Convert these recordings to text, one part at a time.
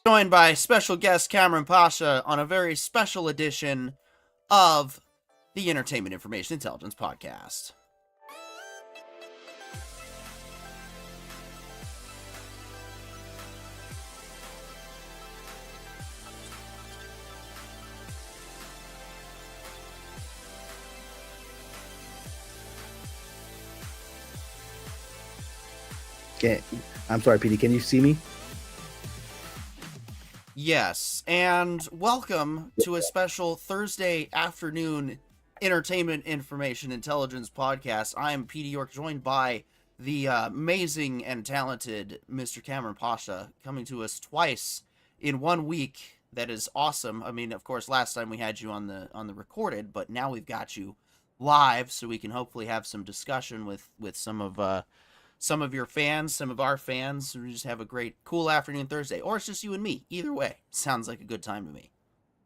Joined by special guest Kamran Pasha on a very special edition of the Entertainment Information Intelligence Podcast. Okay, I'm sorry, PD. Can you see me? Yes, and welcome to a special Thursday afternoon Entertainment Information Intelligence Podcast. I am PD York, joined by the amazing and talented Mr. Kamran Pasha, coming to us twice in 1 week. That is awesome. I mean, of course, last time we had you on the recorded, but now we've got you live, so we can hopefully have some discussion with some of your fans, some of our fans. We just have a great, cool afternoon Thursday, or it's just you and me. Either way, sounds like a good time to me.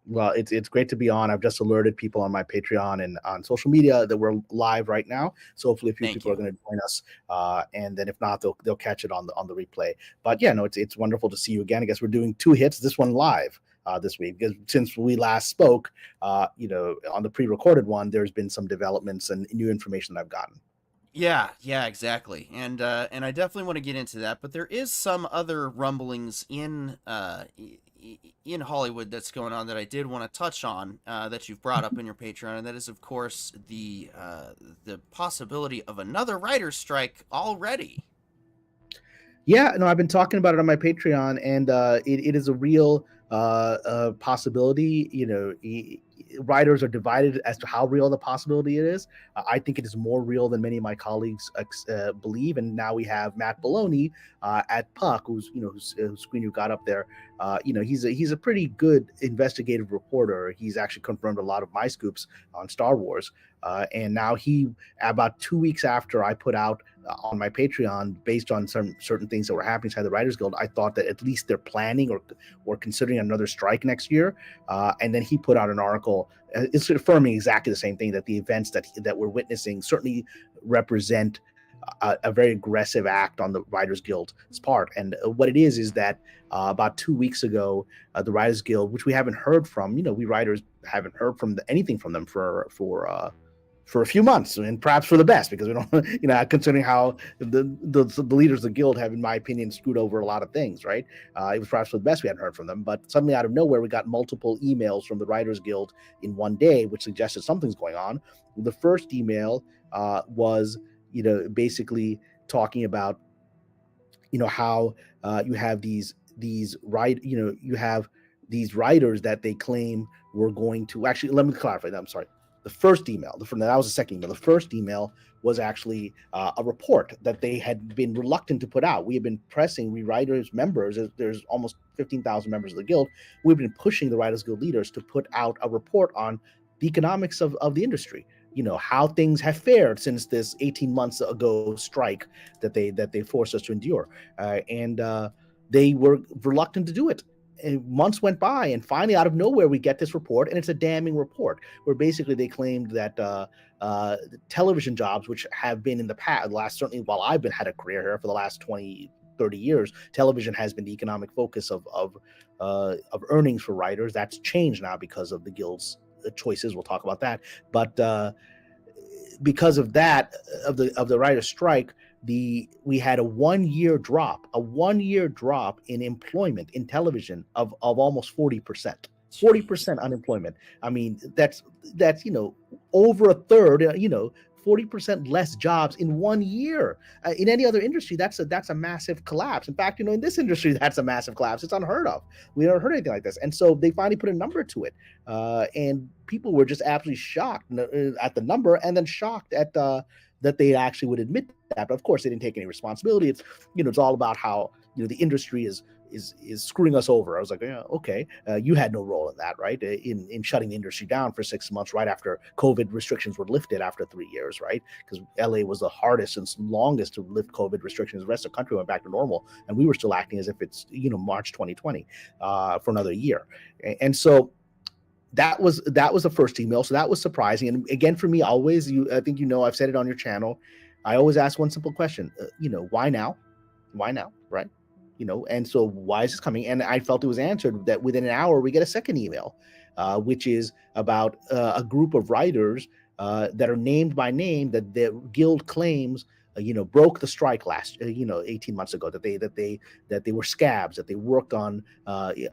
Well, it's great to be on. I've just alerted people on my Patreon and on social media that we're live right now. So hopefully a few people are going to join us. And then if not, they'll catch it on the replay. But yeah, no, it's wonderful to see you again. I guess we're doing two hits, this one live this week, because since we last spoke, on the pre-recorded one, there's been some developments and new information that I've gotten. Yeah, exactly. And I definitely want to get into that, but there is some other rumblings in Hollywood that's going on that I did want to touch on, that you've brought up in your Patreon, and that is, of course, the possibility of another writer's strike already. Yeah, no, I've been talking about it on my Patreon, and it is a real possibility. Writers are divided as to how real the possibility it is. I think it is more real than many of my colleagues believe. And now we have Matt Bologna at Puck, whose screen you got up there. He's a pretty good investigative reporter. He's actually confirmed a lot of my scoops on Star Wars. And now about 2 weeks after I put out on my Patreon, based on some certain things that were happening inside the Writers Guild, I thought that at least they're planning or considering another strike next year. And then he put out an article it's affirming exactly the same thing, that the events that we're witnessing certainly represent a very aggressive act on the Writers Guild's part. And what it is that about 2 weeks ago, the Writers Guild, which we haven't heard from, we writers haven't heard from anything from them for a few months, and perhaps for the best, because we don't, considering how the leaders of the guild have, in my opinion, screwed over a lot of things, right? It was perhaps for the best we hadn't heard from them, but suddenly out of nowhere, we got multiple emails from the Writers Guild in one day, which suggested something's going on. The first email was, basically talking about, how you have these writers that they claim were going to, actually, let me clarify that. I'm sorry. The first email, that was the second email. The first email was actually a report that they had been reluctant to put out. We have been pressing writers members. There's almost 15,000 members of the guild. We've been pushing the Writers Guild leaders to put out a report on the economics of the industry. How things have fared since this 18 months ago strike that they forced us to endure, and they were reluctant to do it. And months went by, and finally, out of nowhere, we get this report, and it's a damning report where basically they claimed that television jobs, which have been in the past, certainly while I've had a career here for the last 20, 30 years, television has been the economic focus of earnings for writers. That's changed now because of the guild's choices. We'll talk about that, but because of that, of the writer's strike, we had a 1 year drop in employment in television of almost 40%. 40% unemployment. I mean, that's over a third, 40% less jobs in 1 year. In any other industry, that's a massive collapse. In fact, in this industry, that's a massive collapse. It's unheard of. We never heard anything like this. And so they finally put a number to it. And people were just absolutely shocked at the number, and then shocked at that they actually would admit that. But of course, they didn't take any responsibility. It's all about how the industry is screwing us over. I was like, yeah, okay, you had no role in that, right? In shutting the industry down for 6 months right after COVID restrictions were lifted after 3 years, right? Because LA was the hardest and longest to lift COVID restrictions. The rest of the country went back to normal, and we were still acting as if it's March 2020 for another year. And so that was the first email. So that was surprising. And again, for me, always, I think I've said it on your channel, I always ask one simple question: why now? Why now, right? And so why is this coming? And I felt it was answered that within an hour we get a second email, which is about a group of writers that are named by name that the guild claims broke the strike last 18 months ago, that they were scabs, that they worked on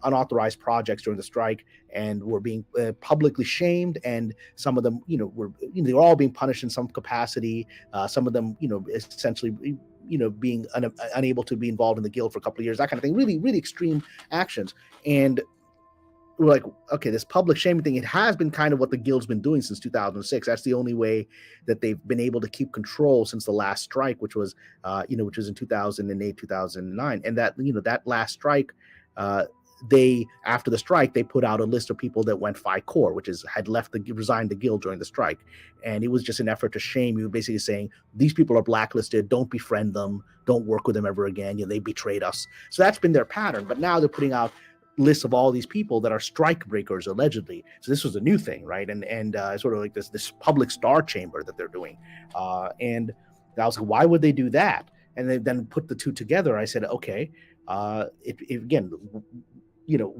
unauthorized projects during the strike and were being publicly shamed, and some of them they were all being punished in some capacity, some of them essentially being unable to be involved in the guild for a couple of years, that kind of thing. Really, really extreme actions. And we're like, okay, this public shaming thing, it has been kind of what the guild's been doing since 2006. That's the only way that they've been able to keep control since the last strike, which was in 2008, 2009. And that last strike, after the strike, they put out a list of people that went FICOR, which had resigned the guild during the strike. And it was just an effort to shame you, basically saying, these people are blacklisted, don't befriend them, don't work with them ever again, they betrayed us. So that's been their pattern. But now they're putting out lists of all these people that are strike breakers, allegedly. So this was a new thing, right? And sort of like this public star chamber that they're doing. And I was like, why would they do that? And they then put the two together. I said, okay, again,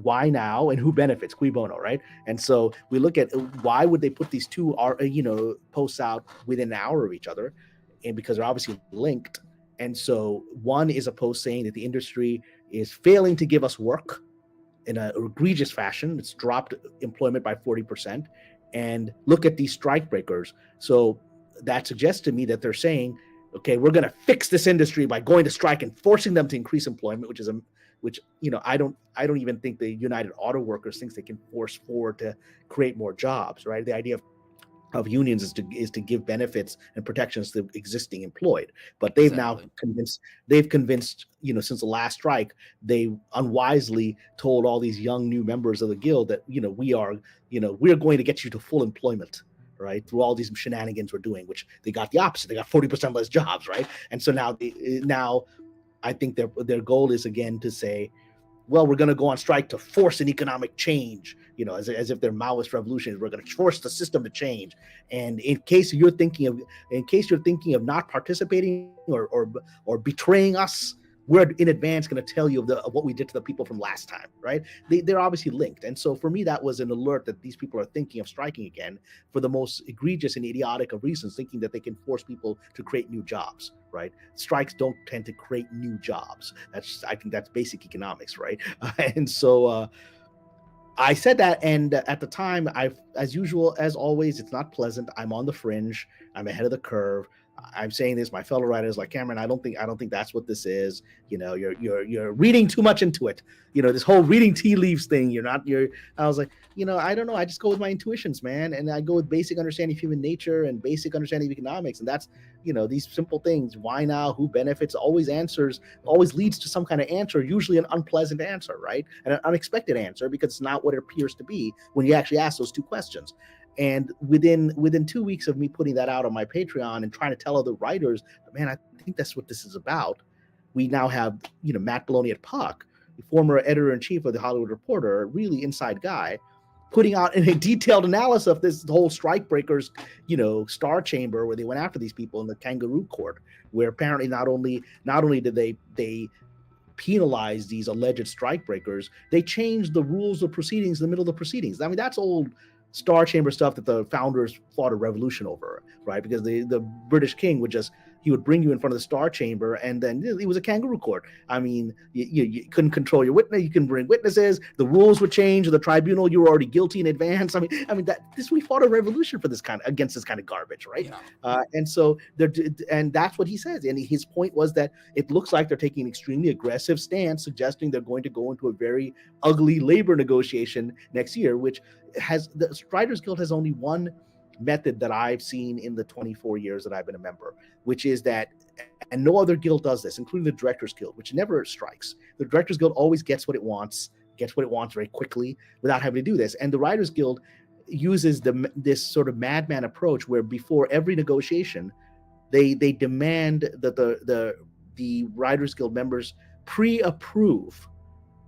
why now, and who benefits? Cui bono, right? And so we look at why would they put these two posts out within an hour of each other, and because they're obviously linked. And so one is a post saying that the industry is failing to give us work in an egregious fashion. It's dropped employment by 40%, and look at these strike breakers. So that suggests to me that they're saying, okay, we're going to fix this industry by going to strike and forcing them to increase employment, which I don't even think the United Auto Workers thinks they can force Ford to create more jobs, right? The idea of unions is to give benefits and protections to existing employed, but they've now convinced since the last strike, they unwisely told all these young new members of the guild that we're going to get you to full employment, right, through all these shenanigans we're doing, which they got the opposite. They got 40% less jobs, right? And so now I think their goal is again to say, well, we're going to go on strike to force an economic change, as if they're Maoist revolutionaries. We're going to force the system to change. And in case you're thinking of not participating or betraying us, we're in advance going to tell you of what we did to the people from last time, right? They're obviously linked. And so for me, that was an alert that these people are thinking of striking again for the most egregious and idiotic of reasons, thinking that they can force people to create new jobs, right? Strikes don't tend to create new jobs. I think that's basic economics, right? And so I said that, and at the time, as usual, as always, it's not pleasant. I'm on the fringe. I'm ahead of the curve. I'm saying this, my fellow writers like Cameron, I don't think that's what this is. You're reading too much into it. This whole reading tea leaves thing. I was like, I don't know. I just go with my intuitions, man. And I go with basic understanding of human nature and basic understanding of economics. And that's, these simple things. Why now? Who benefits? Always leads to some kind of answer, usually an unpleasant answer, right? And an unexpected answer, because it's not what it appears to be when you actually ask those two questions. And within 2 weeks of me putting that out on my Patreon and trying to tell other writers, man, I think that's what this is about. We now have, Matt Belloni at Puck, the former editor-in-chief of the Hollywood Reporter, a really inside guy, putting out a detailed analysis of this whole strikebreakers, star chamber where they went after these people in the kangaroo court, where apparently not only did they penalize these alleged strikebreakers, they changed the rules of proceedings in the middle of the proceedings. I mean, that's old Star Chamber stuff that the founders fought a revolution over, right? Because the British king he would bring you in front of the Star Chamber, and then it was a kangaroo court. I mean, you couldn't control your witness. You couldn't bring witnesses. The rules would change. The tribunal, you were already guilty in advance. I mean we fought a revolution against this kind of garbage, right? Yeah. And that's what he says. And his point was that it looks like they're taking an extremely aggressive stance, suggesting they're going to go into a very ugly labor negotiation next year, which the Writers Guild has only one method that I've seen in the 24 years that I've been a member, which is that, and no other guild does this, including the Directors Guild, which never strikes. The Directors Guild always gets what it wants very quickly without having to do this. And the Writers Guild uses this sort of madman approach where before every negotiation, they demand that the Writers Guild members pre-approve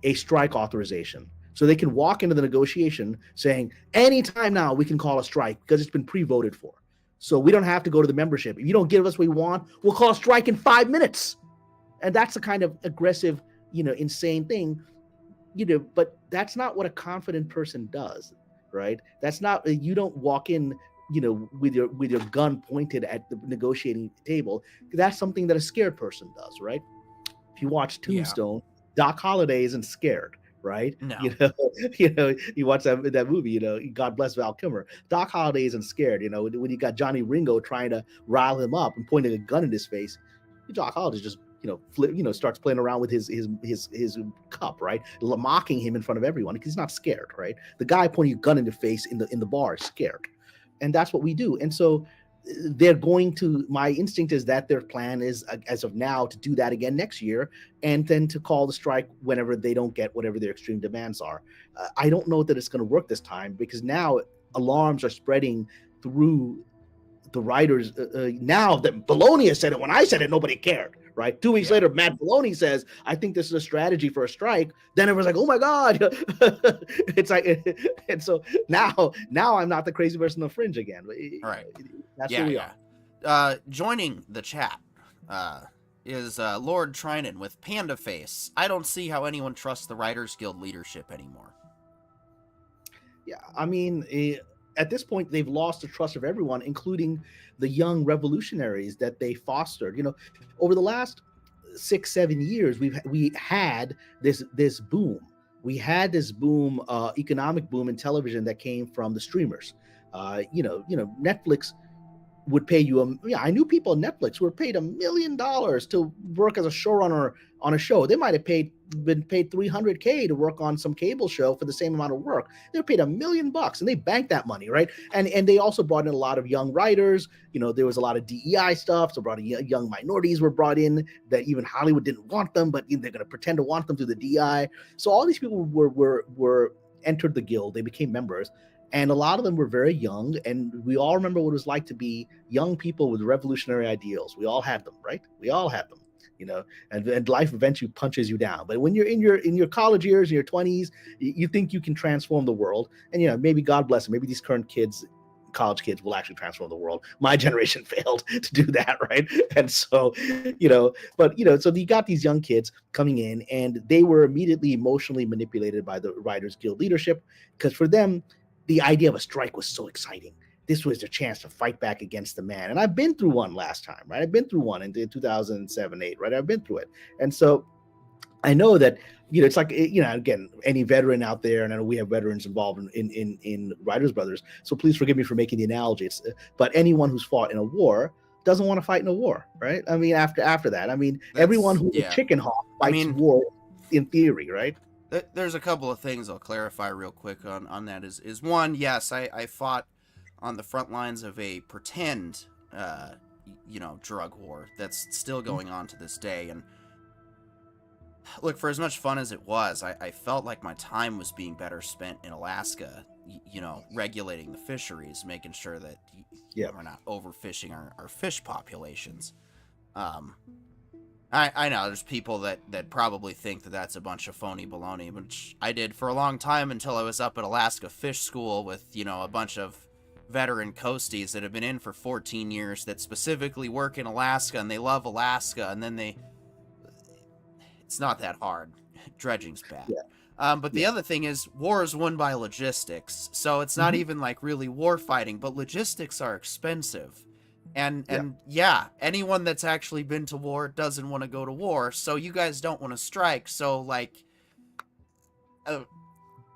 a strike authorization. So they can walk into the negotiation saying, anytime now we can call a strike because it's been pre-voted for. So we don't have to go to the membership. If you don't give us what we want, we'll call a strike in 5 minutes. And that's the kind of aggressive, insane thing, but that's not what a confident person does, right? That's not, you don't walk in, with your gun pointed at the negotiating table. That's something that a scared person does, right? If you watch Tombstone, Doc Holliday isn't scared. Right? No. You watch that movie, God bless Val Kilmer. Doc Holliday isn't scared, when you got Johnny Ringo trying to rile him up and pointing a gun in his face. Doc Holliday just, starts playing around with his cup, right? Mocking him in front of everyone because he's not scared, right? The guy pointing a gun in the face in the bar is scared. And that's what we do. And so my instinct is that their plan is, as of now, to do that again next year, and then to call the strike whenever they don't get whatever their extreme demands are. I don't know that it's going to work this time, because now alarms are spreading through the writers. Now that Belloni has said it, when I said it, nobody cared. Right. 2 weeks later, Matt Belloni says, I think this is a strategy for a strike. Then everyone's like, oh my God. It's like, and so now I'm not the crazy person on the fringe again. Right. That's who we are. Joining the chat is Lord Trinan with Panda Face. I don't see how anyone trusts the Writers Guild leadership anymore. Yeah, I mean, at this point, they've lost the trust of everyone, including the young revolutionaries that they fostered. Over the last 6-7 years, we had this boom. We had this boom, economic boom in television that came from the streamers. Netflix would pay you I knew people at Netflix who were paid $1 million to work as a showrunner on a show. They might have been paid $300K to work on some cable show for the same amount of work. They were paid $1 million and they banked that money, right? And they also brought in a lot of young writers. There was a lot of DEI stuff. So young minorities were brought in that even Hollywood didn't want them, but they're going to pretend to want them through the DEI. So all these people were entered the guild. They became members. And a lot of them were very young, and we all remember what it was like to be young people with revolutionary ideals. We all had them, right? We all had them, and life eventually punches you down. But when you're in your college years, in your 20s, you think you can transform the world. And, maybe God bless them. Maybe these current college kids will actually transform the world. My generation failed to do that, right? And so, so you got these young kids coming in, and they were immediately emotionally manipulated by the Writers Guild leadership, because for them, the idea of a strike was so exciting. This was their chance to fight back against the man. And I've been through one last time, right? I've been through one in 2007-8, right? I've been through it. And so I know that, it's like, again, any veteran out there, and I know we have veterans involved in Writers Brothers, so please forgive me for making the analogy. But anyone who's fought in a war, doesn't want to fight in a war, right? I mean, after that, I mean, everyone That's who's a yeah. chicken hawk I fights mean, war in theory, right? there's a couple of things I'll clarify real quick on that. Is one, yes, I fought on the front lines of a pretend, drug war that's still going on to this day. And look, for as much fun as it was, I felt like my time was being better spent in Alaska, regulating the fisheries, making sure that Yeah. we're not overfishing our fish populations. Um, I know there's people that probably think that that's a bunch of phony baloney, which I did for a long time until I was up at Alaska Fish School with, a bunch of veteran coasties that have been in for 14 years that specifically work in Alaska and they love Alaska, and then it's not that hard. Dredging's bad. Yeah. But the other thing is, war is won by logistics, so it's not even like really war fighting, but logistics are expensive. And anyone that's actually been to war doesn't want to go to war, so you guys don't want to strike. So like,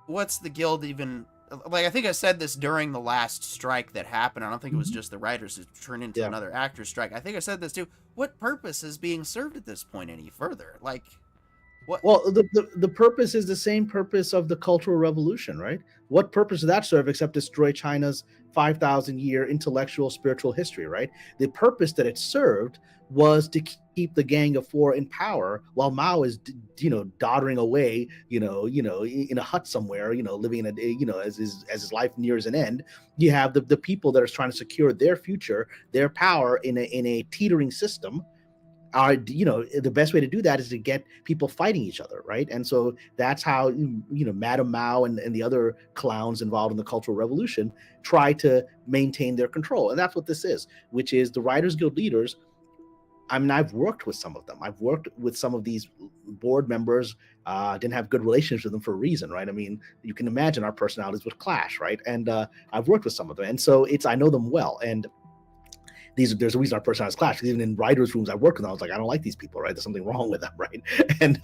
what's the guild even like? I think I said this during the last strike that happened. I don't think it was just the writers who turned into another actor strike. I think I said this too. What purpose is being served at this point any further? Like, what? Well, the purpose is the same purpose of the Cultural Revolution, right? What purpose does that serve except destroy China's 5,000-year intellectual, spiritual history, right? The purpose that it served was to keep the Gang of Four in power while Mao is, doddering away, in a hut somewhere, living in a, as his life nears an end. You have the people that are trying to secure their future, their power in a teetering system. The best way to do that is to get people fighting each other, right? And so that's how Madame Mao and the other clowns involved in the Cultural Revolution try to maintain their control. And that's what this is, which is the Writers Guild leaders. I mean, I've worked with some of them. I've worked with some of these board members. Didn't have good relationships with them for a reason, right? I mean, you can imagine our personalities would clash, right? And I've worked with some of them, and so I know them well. And there's a reason our personalities clash. Because even in writers' rooms I work with, I was like, I don't like these people, right? There's something wrong with them, right? And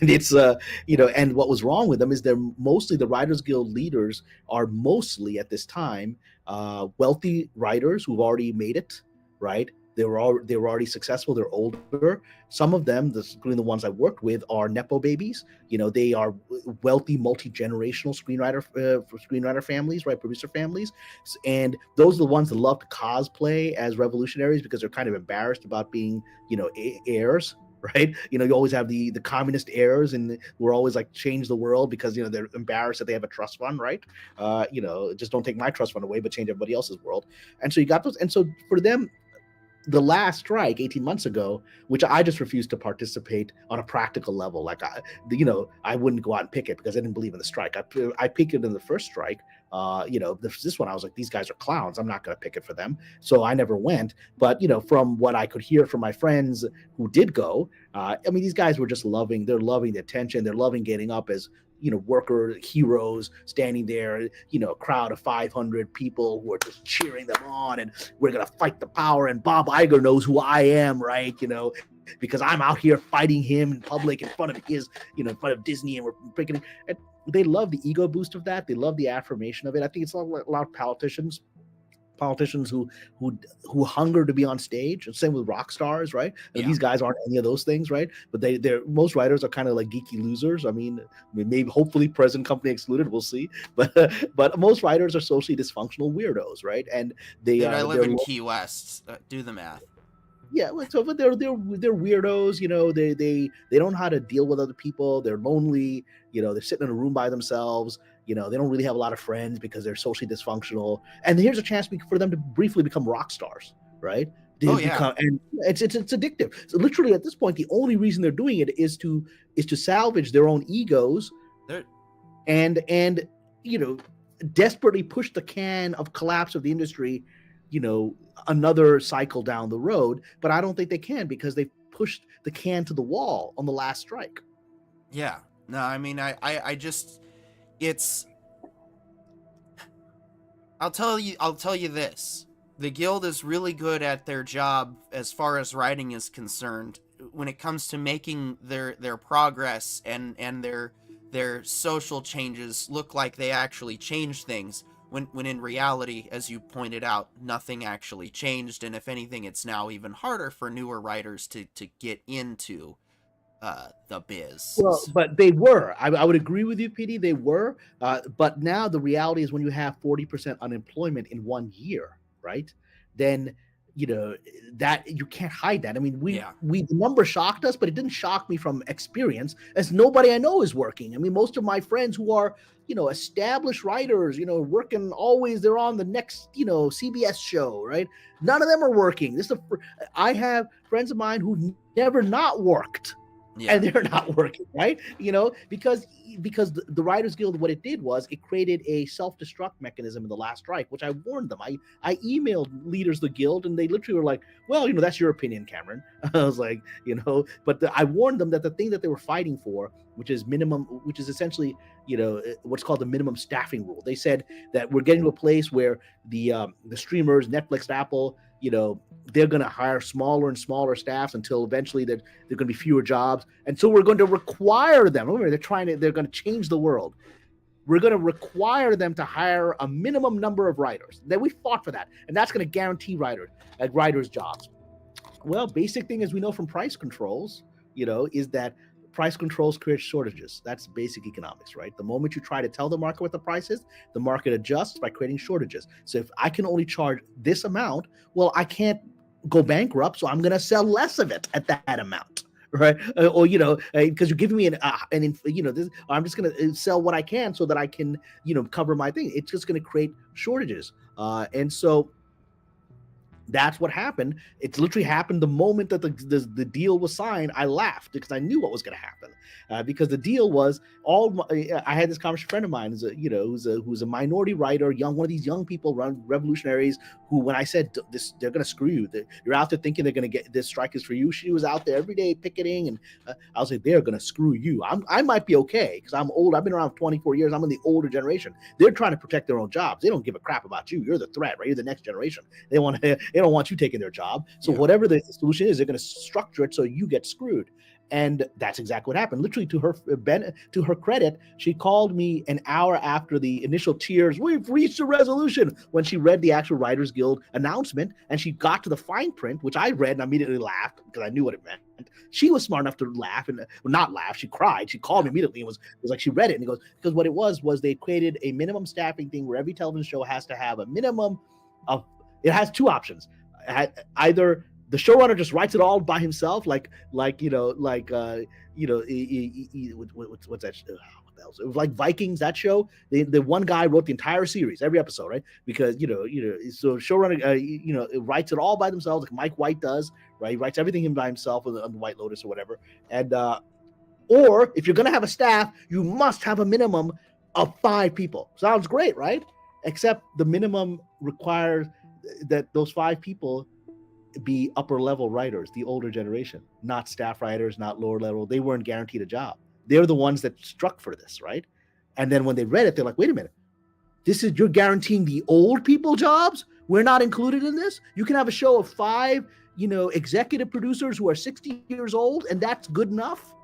it's and what was wrong with them is they're mostly, the Writers Guild leaders are mostly at this time wealthy writers who've already made it, right? They were already successful. They're older. Some of them, including the ones I worked with, are nepo babies. They are wealthy, multi-generational screenwriter families, right? Producer families, and those are the ones that love to cosplay as revolutionaries because they're kind of embarrassed about being, heirs. Right, you always have the communist heirs, and we're always like change the world because they're embarrassed that they have a trust fund, right? Just don't take my trust fund away, but change everybody else's world. And so you got those, and so for them, the last strike 18 months ago, which I just refused to participate on a practical level. Like I wouldn't go out and picket because I didn't believe in the strike. I picketed in the first strike. This one I was like, these guys are clowns. I'm not going to picket for them. So I never went. But from what I could hear from my friends who did go, I mean, these guys were just loving. They're loving the attention. They're loving getting up as worker heroes standing there, a crowd of 500 people who are just cheering them on, and we're going to fight the power. And Bob Iger knows who I am, right? Because I'm out here fighting him in public in front of his, in front of Disney, and we're picketing. And they love the ego boost of that. They love the affirmation of it. I think it's a lot of politicians who hunger to be on stage. Same with rock stars, right? Yeah. These guys aren't any of those things, right? But they're most writers are kind of like geeky losers. I mean, maybe hopefully present company excluded, we'll see. But most writers are socially dysfunctional weirdos, right? And I live in Key West. Do the math. Yeah, so but they're weirdos. They don't know how to deal with other people. They're lonely. They're sitting in a room by themselves. They don't really have a lot of friends because they're socially dysfunctional. And here's a chance for them to briefly become rock stars, right? And it's addictive. So literally at this point, the only reason they're doing it is to salvage their own egos, and desperately push the can of collapse of the industry, another cycle down the road. But I don't think they can because they pushed the can to the wall on the last strike. Yeah. No, I mean, I just, I'll tell you this. The guild is really good at their job as far as writing is concerned when it comes to making their progress and their social changes look like they actually change things. when in reality, as you pointed out, nothing actually changed, and if anything, it's now even harder for newer writers to get into the biz. Well, but they were. I would agree with you, PD. They were. But now the reality is when you have 40% unemployment in 1 year, right? Then that you can't hide that. I mean, the number shocked us, but it didn't shock me from experience, as nobody I know is working. I mean, most of my friends who are established writers, working always, they're on the next CBS show, right? None of them are working. I have friends of mine who've never not worked. Yeah. And they're not working, right? Because the Writers Guild, what it did was it created a self-destruct mechanism in the last strike, which I warned them. I emailed leaders of the guild, and they literally were like, well, that's your opinion, Cameron. I was like, but I warned them that the thing that they were fighting for, which is essentially, what's called the minimum staffing rule. They said that we're getting to a place where the streamers, Netflix, Apple, they're going to hire smaller and smaller staffs until eventually there going to be fewer jobs. And so we're going to require them. Remember, they're going to change the world. We're going to require them to hire a minimum number of writers. Then we fought for that. And that's going to guarantee writers jobs. Well, basic thing, as we know from price controls, is that price controls create shortages. That's basic economics, right? The moment you try to tell the market what the price is, the market adjusts by creating shortages. So if I can only charge this amount, well, I can't go bankrupt, so I'm going to sell less of it at that amount, right? Or because you're giving me I'm just going to sell what I can so that I can cover my thing. It's just going to create shortages, and so that's what happened. It literally happened the moment that the deal was signed. I laughed because I knew what was going to happen. Because the deal was I had this conversation, friend of mine, who's a minority writer, one of these young people, revolutionaries, who, when I said this, they're going to screw you. You're out there thinking they're going to get this strike is for you. She was out there every day picketing, and I was like, they're going to screw you. I might be okay because I'm old. I've been around 24 years. I'm in the older generation. They're trying to protect their own jobs. They don't give a crap about you. You're the threat, right? You're the next generation. They don't want you taking their job. So whatever the solution is, they're going to structure it so you get screwed. And that's exactly what happened. Literally, to her credit, she called me an hour after the initial tears, we've reached a resolution, when she read the actual Writers Guild announcement, and she got to the fine print, which I read and immediately laughed because I knew what it meant. She was smart enough to laugh, and not laugh. She cried. She called me immediately and was like, she read it, and he goes, because what it was they created a minimum staffing thing where every television show has to have a minimum of, it has two options. Either the showrunner just writes it all by himself, what's that? What the hell? It was like Vikings, that show. The one guy wrote the entire series, every episode, right? Because so showrunner writes it all by themselves, like Mike White does, right? He writes everything by himself on the White Lotus or whatever. And or if you're gonna have a staff, you must have a minimum of 5 people. Sounds great, right? Except the minimum requires that those 5 people be upper level writers, the older generation, not staff writers, not lower level. They weren't guaranteed a job. They're the ones that struck for this, right? And then when they read it, they're like, wait a minute, you're guaranteeing the old people jobs? We're not included in this? You can have a show of 5, executive producers who are 60 years old, and that's good enough?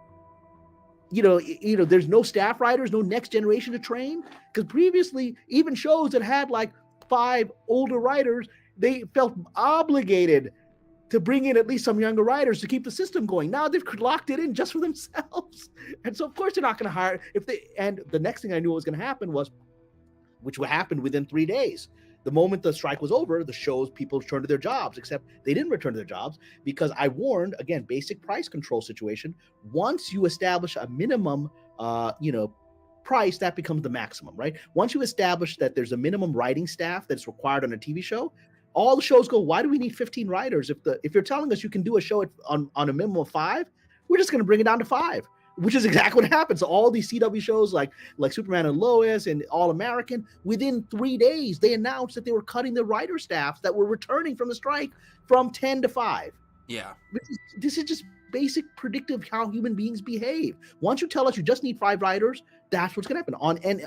There's no staff writers, no next generation to train? Because previously, even shows that had like 5 older writers, they felt obligated to bring in at least some younger writers to keep the system going. Now they've locked it in just for themselves. And so of course they're not going to hire and the next thing I knew was going to happen was, which happened within 3 days. The moment the strike was over, the show's people returned to their jobs, except they didn't return to their jobs because I warned, again, basic price control situation. Once you establish a minimum, price, that becomes the maximum, right? Once you establish that there's a minimum writing staff that's required on a TV show, all the shows go, why do we need 15 writers? If you're telling us you can do a show on a minimum of 5, we're just going to bring it down to 5, which is exactly what happened. So all these CW shows like Superman and Lois and All American, within 3 days, they announced that they were cutting the writer staffs that were returning from the strike from 10 to 5. Yeah. This is just basic predictive how human beings behave. Once you tell us you just need 5 writers, that's what's going to happen.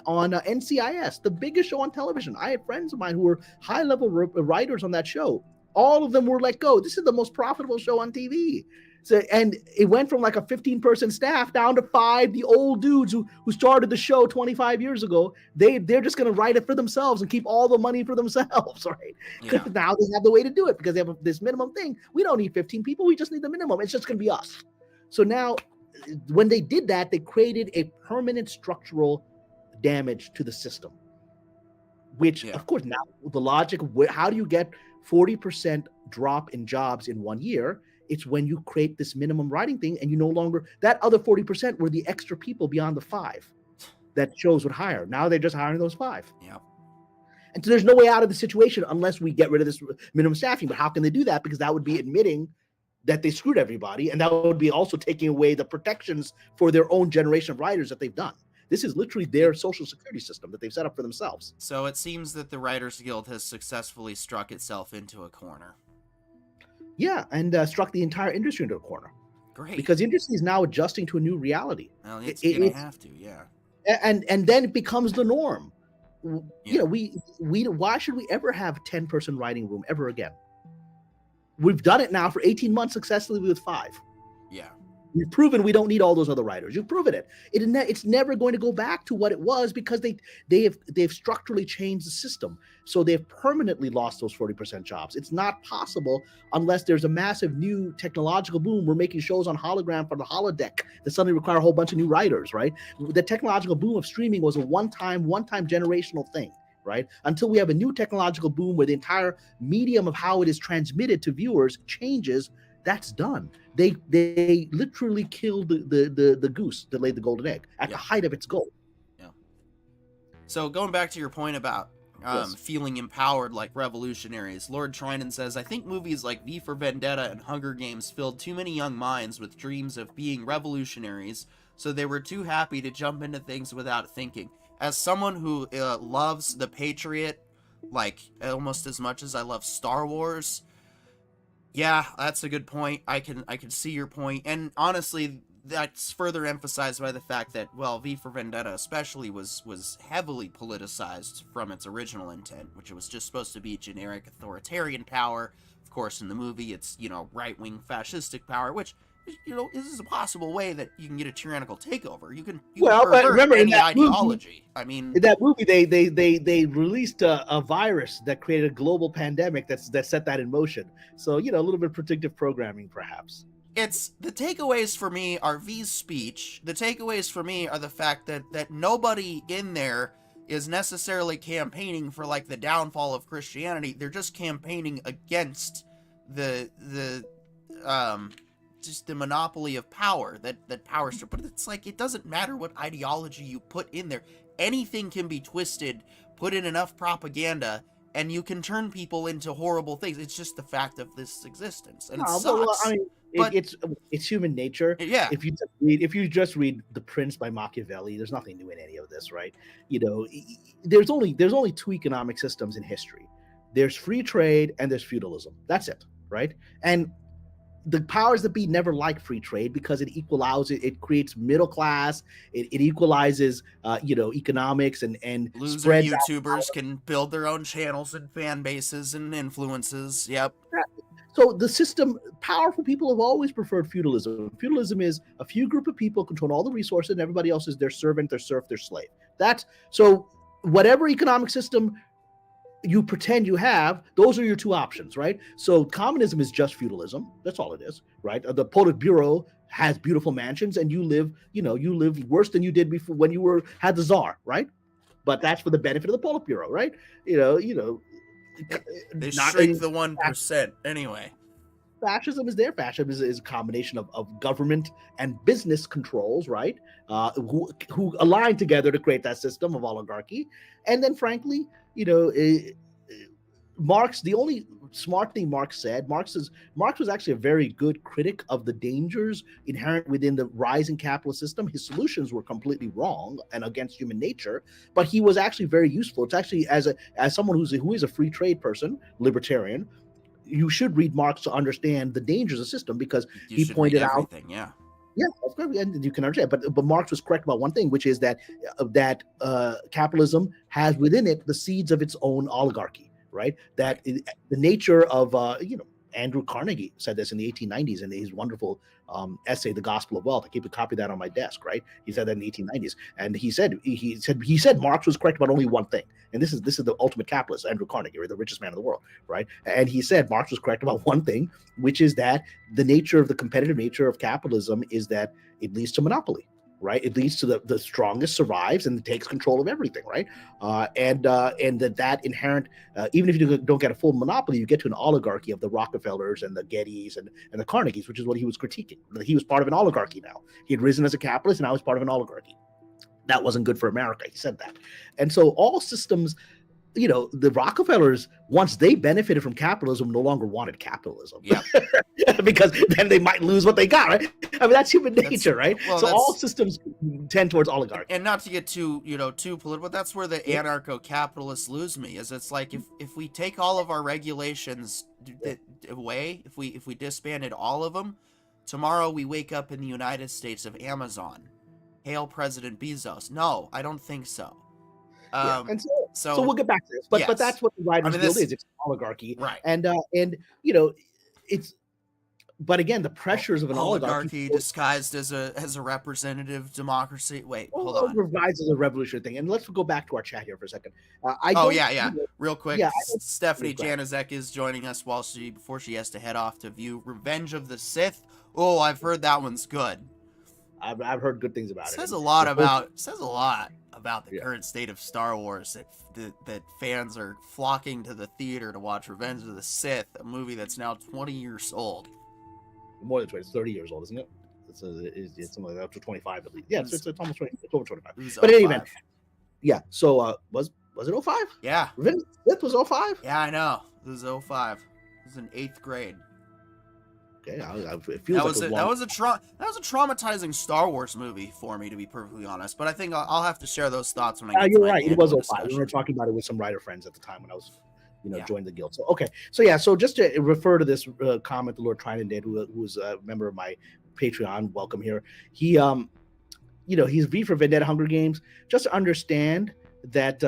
On NCIS, the biggest show on television, I have friends of mine who were high-level writers on that show. All of them were let go. This is the most profitable show on TV. So, and it went from like a 15-person staff down to 5. The old dudes who started the show 25 years ago, they're just going to write it for themselves and keep all the money for themselves, right? Because now they have the way to do it because they have this minimum thing. We don't need 15 people. We just need the minimum. It's just going to be us. So now when they did that, they created a permanent structural damage to the system, which of course now the logic, how do you get 40% drop in jobs in 1 year? It's when you create this minimum writing thing and you no longer, that other 40% were the extra people beyond the 5 that shows would hire. Now they're just hiring those 5. Yeah. And so there's no way out of the situation unless we get rid of this minimum staffing. But how can they do that? Because that would be admitting that they screwed everybody. And that would be also taking away the protections for their own generation of writers that they've done. This is literally their social security system that they've set up for themselves. So it seems that the Writers Guild has successfully struck itself into a corner. Yeah, and struck the entire industry into a corner. Great. Because the industry is now adjusting to a new reality. Well, it's going to have to, yeah. And then it becomes the norm. You know, we why should we ever have a 10-person writing room ever again? We've done it now for 18 months successfully with 5. Yeah. We've proven we don't need all those other writers. You've proven it. It's never going to go back to what it was because they've structurally changed the system. So they've permanently lost those 40% jobs. It's not possible unless there's a massive new technological boom. We're making shows on hologram for the holodeck that suddenly require a whole bunch of new writers, right? The technological boom of streaming was a one-time generational thing, right? Until we have a new technological boom where the entire medium of how it is transmitted to viewers changes, that's done. They literally killed the goose that laid the golden egg at the height of its goal. Yeah. So going back to your point about feeling empowered like revolutionaries, Lord Trinan says, I think movies like V for Vendetta and Hunger Games filled too many young minds with dreams of being revolutionaries, so they were too happy to jump into things without thinking. As someone who loves The Patriot, like almost as much as I love Star Wars, yeah, that's a good point. I can see your point. And honestly, that's further emphasized by the fact that, well, V for Vendetta especially was heavily politicized from its original intent, which was just supposed to be generic authoritarian power. Of course, in the movie, it's, right-wing fascistic power, which, is a possible way that you can get a tyrannical takeover. You can but remember, any ideology. In that movie, they released a virus that created a global pandemic that set that in motion. So, a little bit of predictive programming, perhaps. It's the takeaways for me are V's speech. The takeaways for me are the fact that nobody in there is necessarily campaigning for like the downfall of Christianity. They're just campaigning against just the monopoly of power that power. But it's like, it doesn't matter what ideology you put in there. Anything can be twisted, put in enough propaganda, and you can turn people into horrible things. It's just the fact of this existence, and it sucks. Well, I mean, it's human nature. Yeah. If you just read The Prince by Machiavelli, there's nothing new in any of this, right? There's only 2 economic systems in history. There's free trade and there's feudalism. That's it, right? And the powers that be never like free trade because it equalizes, it creates middle class, it equalizes, economics and loser spreads YouTubers can build their own channels and fan bases and influences. Yep. So the system, powerful people have always preferred feudalism. Feudalism is a few group of people control all the resources and everybody else is their servant, their serf, their slave. So whatever economic system you pretend you have, those are your 2 options, right? So communism is just feudalism. That's all it is, right? The Politburo has beautiful mansions and you live worse than you did before when you had the czar, right? But that's for the benefit of the Politburo, right? They shrink the 1% anyway. Fascism is there. Fascism is a combination of government and business controls, right? Who align together to create that system of oligarchy. And then, frankly, Marx. The only smart thing Marx said. Marx was actually a very good critic of the dangers inherent within the rising capitalist system. His solutions were completely wrong and against human nature, but he was actually very useful. It's actually as someone who is a free trade person, libertarian, you should read Marx to understand the dangers of the system because he pointed out. Yeah, of course, and you can understand. But Marx was correct about one thing, which is that capitalism has within it the seeds of its own oligarchy, right? That the nature of Andrew Carnegie said this in the 1890s in his wonderful essay, "The Gospel of Wealth." I keep a copy of that on my desk. Right, he said that in the 1890s, and he said Marx was correct about only one thing, and this is the ultimate capitalist, Andrew Carnegie, right, the richest man in the world, right? And he said Marx was correct about one thing, which is that the competitive nature of capitalism is that it leads to monopoly. Right, it leads to the strongest survives and takes control of everything. Right, and that inherent, even if you don't get a full monopoly, you get to an oligarchy of the Rockefellers and the Gettys and the Carnegies, which is what he was critiquing. He was part of an oligarchy now. He had risen as a capitalist, and now he's part of an oligarchy. That wasn't good for America. He said that. And so all systems, the Rockefellers, once they benefited from capitalism, no longer wanted capitalism. Yeah. Because then they might lose what they got, right? I mean, that's human nature, right? Well, so all systems tend towards oligarchy. And not to get too political, but that's where the anarcho-capitalists lose me, is it's like if we take all of our regulations away, if we disbanded all of them, tomorrow we wake up in the United States of Amazon. Hail President Bezos. No, I don't think so. And so we'll get back to this, but that's what the Writers Guild is. It's an oligarchy, right? And it's. But again, the pressures of an oligarchy disguised as a representative democracy. Wait, hold on. Revised as a revolutionary thing. And let's go back to our chat here for a second. Real quick. Stephanie Janizek is joining us before she has to head off to view Revenge of the Sith. Oh, I've heard that one's good. I've heard good things about it. Says a lot about the current state of Star Wars, that fans are flocking to the theater to watch Revenge of the Sith, a movie that's now 20 years old. More than 20, it's 30 years old, isn't it? It's something like that, up to 25 at least. Yeah, it's almost 20, it's over 25. But anyway, yeah. So was it 05? Yeah. Revenge of the Sith was 05? Yeah, I know. It was 05. It was in 8th grade. Okay, it feels that was a traumatizing Star Wars movie for me, to be perfectly honest. But I think I'll have to share those thoughts when I get to you're right. It was 05. We were talking about it with some writer friends at the time when I was joined the guild. So okay, so just to refer to this comment the Lord Trinan did, who was a member of my Patreon, welcome here. He he's V for Vendetta Hunger Games. Just understand that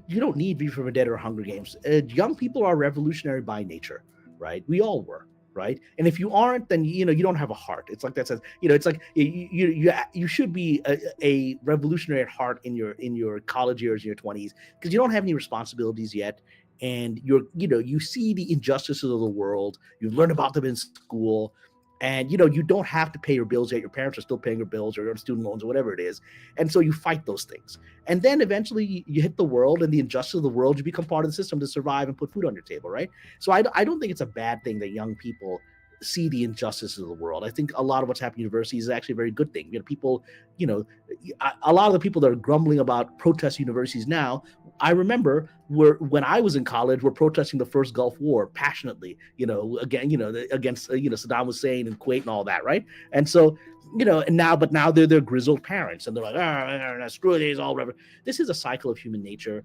you don't need V for Vendetta or Hunger Games. Young people are revolutionary by nature, right? We all were. Right, and if you aren't, then you don't have a heart. It's like that says, it's like you should be a revolutionary at heart in your college years, in your 20s, because you don't have any responsibilities yet, and you see the injustices of the world. You've learned about them in school, and you don't have to pay your bills yet. Your parents are still paying your bills or your student loans or whatever it is, and so you fight those things. And then eventually you hit the world and the injustice of the world. You become part of the system to survive and put food on your table, right? So I don't think it's a bad thing that young people see the injustices of the world. I think a lot of what's happening in universities is actually a very good thing. People, a lot of the people that are grumbling about protest universities now, I remember when I was in college, we're protesting the first Gulf War passionately, against Saddam Hussein and Kuwait and all that, right? And so, but now they're their grizzled parents, and they're like, screw these, all whatever. This is a cycle of human nature.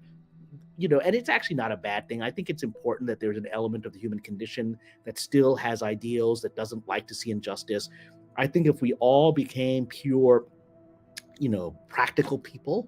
And it's actually not a bad thing. I think it's important that there's an element of the human condition that still has ideals, that doesn't like to see injustice. I think if we all became pure, practical people,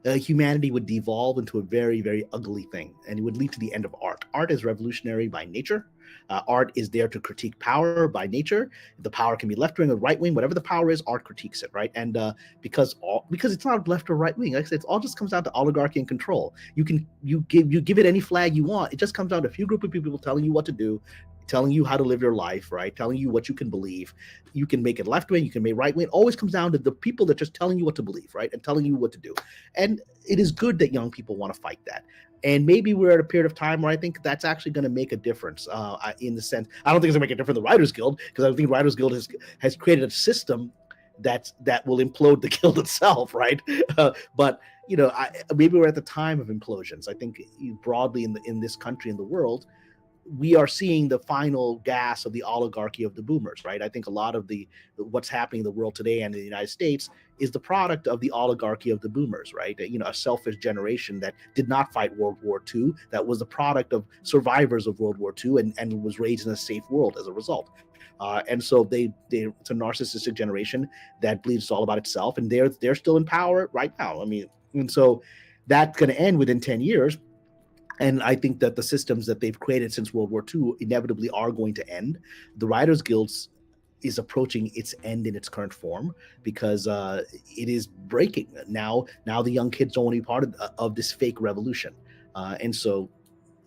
humanity would devolve into a very, very ugly thing, and it would lead to the end of art. Art is revolutionary by nature. Art is there to critique power by nature. The power can be left wing or right wing, whatever the power is, art critiques it, right? And because it's not left or right wing, like I said, it all just comes down to oligarchy and control. You give it any flag you want. It just comes down to a few group of people telling you what to do, telling you how to live your life, right? Telling you what you can believe. You can make it left wing, you can make right wing. It always comes down to the people that are just telling you what to believe, right? And telling you what to do. And it is good that young people want to fight that. And maybe we're at a period of time where I think that's actually going to make a difference in the sense. I don't think it's going to make a difference in the Writers Guild, because I think Writers Guild has created a system that will implode the guild itself, right? But maybe we're at the time of implosions. I think broadly in this country, in the world, we are seeing the final gas of the oligarchy of the boomers, right? I think a lot of what's happening in the world today and in the United States is the product of the oligarchy of the boomers, right? A selfish generation that did not fight World War II, that was the product of survivors of World War II and was raised in a safe world as a result. And so it's a narcissistic generation that believes it's all about itself, and they're still in power right now. I mean, and so that's going to end within 10 years. And I think that the systems that they've created since World War II inevitably are going to end. The Writers Guilds is approaching its end in its current form because it is breaking now. Now the young kids don't want to be part of this fake revolution, and so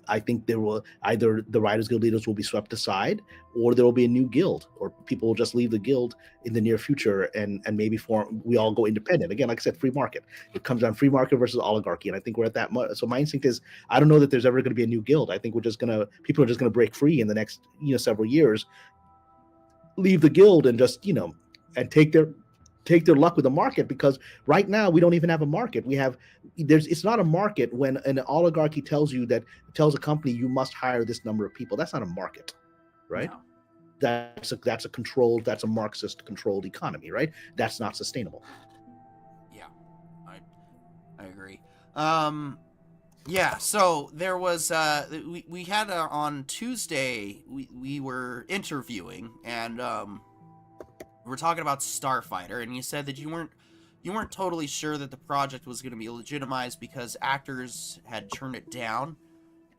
I think there will either the Writers Guild leaders will be swept aside, or there will be a new guild, or people will just leave the guild in the near future, and maybe we all go independent again. Like I said, free market. It comes down free market versus oligarchy, and I think we're at that. So my instinct is I don't know that there's ever going to be a new guild. I think people are just gonna break free in the next several years, leave the guild, and just and take their luck with the market, because right now we don't even have a market. It's not a market when an oligarchy tells a company you must hire this number of people. That's not a market, right? No. That's a Marxist controlled economy, right? That's not sustainable. Yeah, I agree. Yeah, so there was we had on Tuesday we were interviewing, and we were talking about Starfighter, and you said that you weren't totally sure that the project was going to be legitimized because actors had turned it down,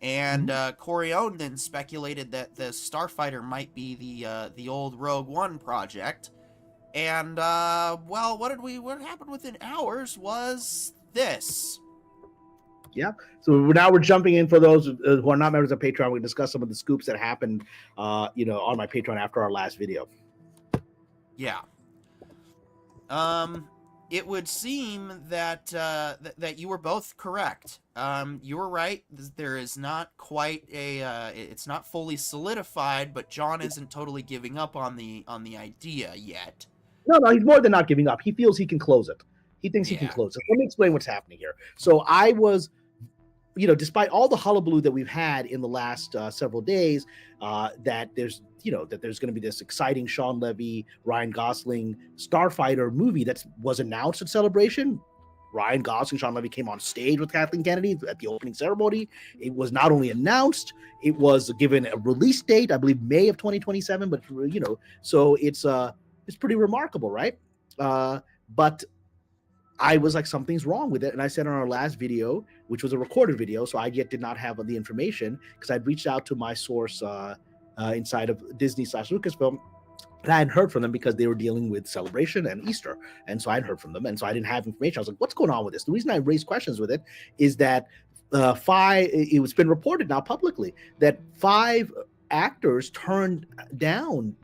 and Coriolan then speculated that the Starfighter might be the old Rogue One project, and well, what happened within hours was this. Yeah. So now we're jumping in for those who are not members of Patreon. We discuss some of the scoops that happened, on my Patreon after our last video. Yeah. It would seem that that you were both correct. You were right. There is not quite it's not fully solidified, but John isn't totally giving up on the idea yet. No, he's more than not giving up. He feels he can close it. He thinks he can Yeah. close it. Let me explain what's happening here. So I was, despite all the hullabaloo that we've had in the last several days, that there's going to be this exciting Sean Levy, Ryan Gosling Starfighter movie that was announced at Celebration. Ryan Gosling, Sean Levy came on stage with Kathleen Kennedy at the opening ceremony. It was not only announced, it was given a release date, I believe May of 2027. But so it's pretty remarkable, right? But I was like, something's wrong with it. And I said on our last video, which was a recorded video, so I yet did not have the information, because I'd reached out to my source inside of Disney/Lucasfilm, and I hadn't heard from them because they were dealing with Celebration and Easter. And so I hadn't heard from them. And so I didn't have information. I was like, what's going on with this? The reason I raised questions with it is that it's been reported now publicly that 5 actors turned down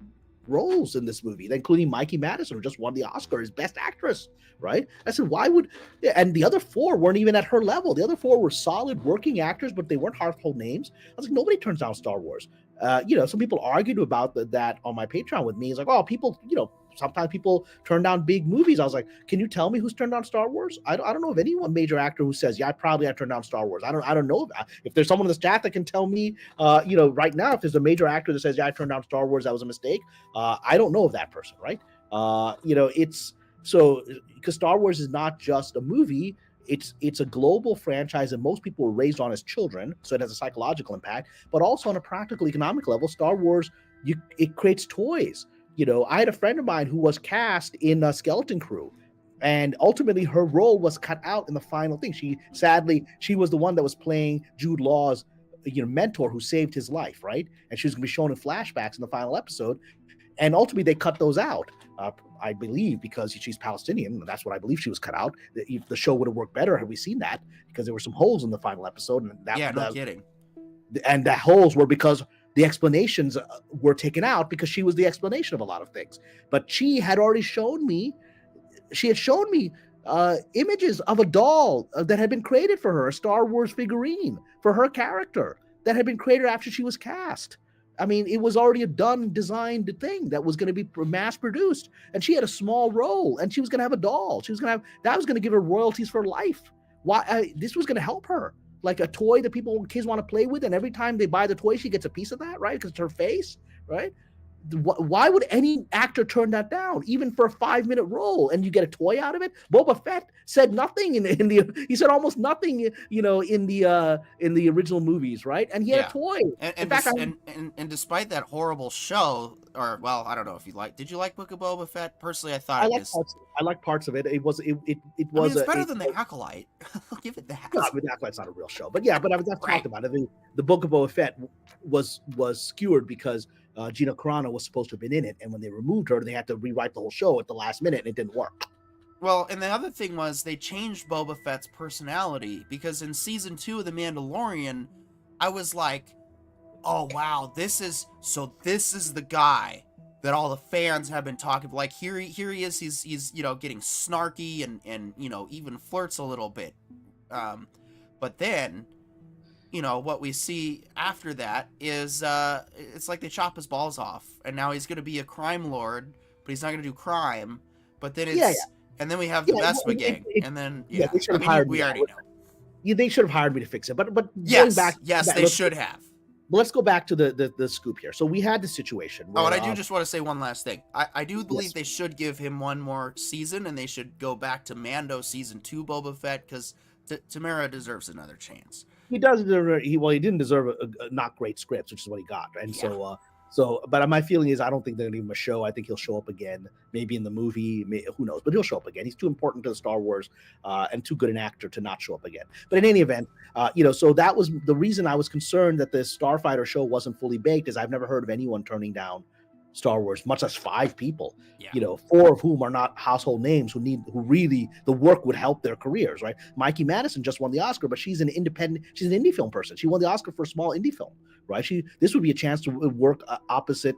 roles in this movie, including Mikey Madison, who just won the Oscar as Best Actress, right? I said, why would, and the other 4 weren't even at her level. The other 4 were solid working actors, but they weren't household names. I was like, nobody turns down Star Wars. Some people argued about that on my Patreon with me. It's like, oh, people, sometimes people turn down big movies. I was like, can you tell me who's turned down Star Wars? I don't know of anyone major actor who says, yeah, I turned down Star Wars. I don't know if there's someone in the chat that can tell me, right now, if there's a major actor that says, yeah, I turned down Star Wars, that was a mistake. I don't know of that person, right? It's so, because Star Wars is not just a movie. It's a global franchise that most people were raised on as children, so it has a psychological impact, but also on a practical economic level. Star Wars, it creates toys. I had a friend of mine who was cast in a Skeleton Crew, and ultimately her role was cut out in the final thing. She was the one that was playing Jude Law's mentor who saved his life, right? And she was going to be shown in flashbacks in the final episode, and ultimately they cut those out. I believe because she's Palestinian, and that's what I believe she was cut out. The show would have worked better had we seen that, because there were some holes in the final episode, and no kidding. And the holes were because the explanations were taken out, because she was the explanation of a lot of things. But she had already shown me. She had shown me images of a doll that had been created for her, a Star Wars figurine for her character that had been created after she was cast. I mean, it was already a done, designed thing that was going to be mass produced, and she had a small role, and she was going to have a doll. That was going to give her royalties for life. This was going to help her, like a toy that kids want to play with, and every time they buy the toy, she gets a piece of that, right? Because it's her face, right? why would any actor turn that down, even for a 5-minute role, and you get a toy out of it? Boba Fett said nothing he said almost nothing, in the original movies, right? And he had a Yeah. toy. And In and, fact, and despite that horrible show, or well, I don't know if you did you like Book of Boba Fett? Personally, I thought I it like was. parts. I like parts of it. It I mean, was it's a. better than the Acolyte. I'll give it that. No, I mean, that's not a real show, but yeah, but I've Right. talked about it. The Book of Boba Fett was skewered because Gina Carano was supposed to have been in it, and when they removed her, they had to rewrite the whole show at the last minute, and it didn't work. Well, and the other thing was they changed Boba Fett's personality, because in season 2 of The Mandalorian, I was like, oh wow, this is the guy that all the fans have been talking. Like here he is. He's getting snarky and even flirts a little bit. But then what we see after that is it's like they chop his balls off, and now he's going to be a crime lord, but he's not going to do crime. But then Yeah, and then we have the Vespa gang, and then they should have hired me. We already know. Yeah, they should have hired me to fix it. But yes, going back, they should have. Let's go back to the scoop here. So we had the situation where, and I do just want to say one last thing. I do believe they should give him one more season, and they should go back to Mando season 2 Boba Fett, because Tamara deserves another chance. He does deserve. He didn't deserve a not great scripts, which is what he got, and but my feeling is I don't think they're gonna give him a show. I think he'll show up again, maybe in the movie, who knows? But he'll show up again. He's too important to the Star Wars and too good an actor to not show up again. But in any event, so that was the reason I was concerned that the Starfighter show wasn't fully baked. Is I've never heard of anyone turning down Star Wars, much less 5 people, 4 of whom are not household names who really the work would help their careers, right? Mikey Madison just won the Oscar, but she's an indie film person. She won the Oscar for a small indie film, right? This would be a chance to work opposite,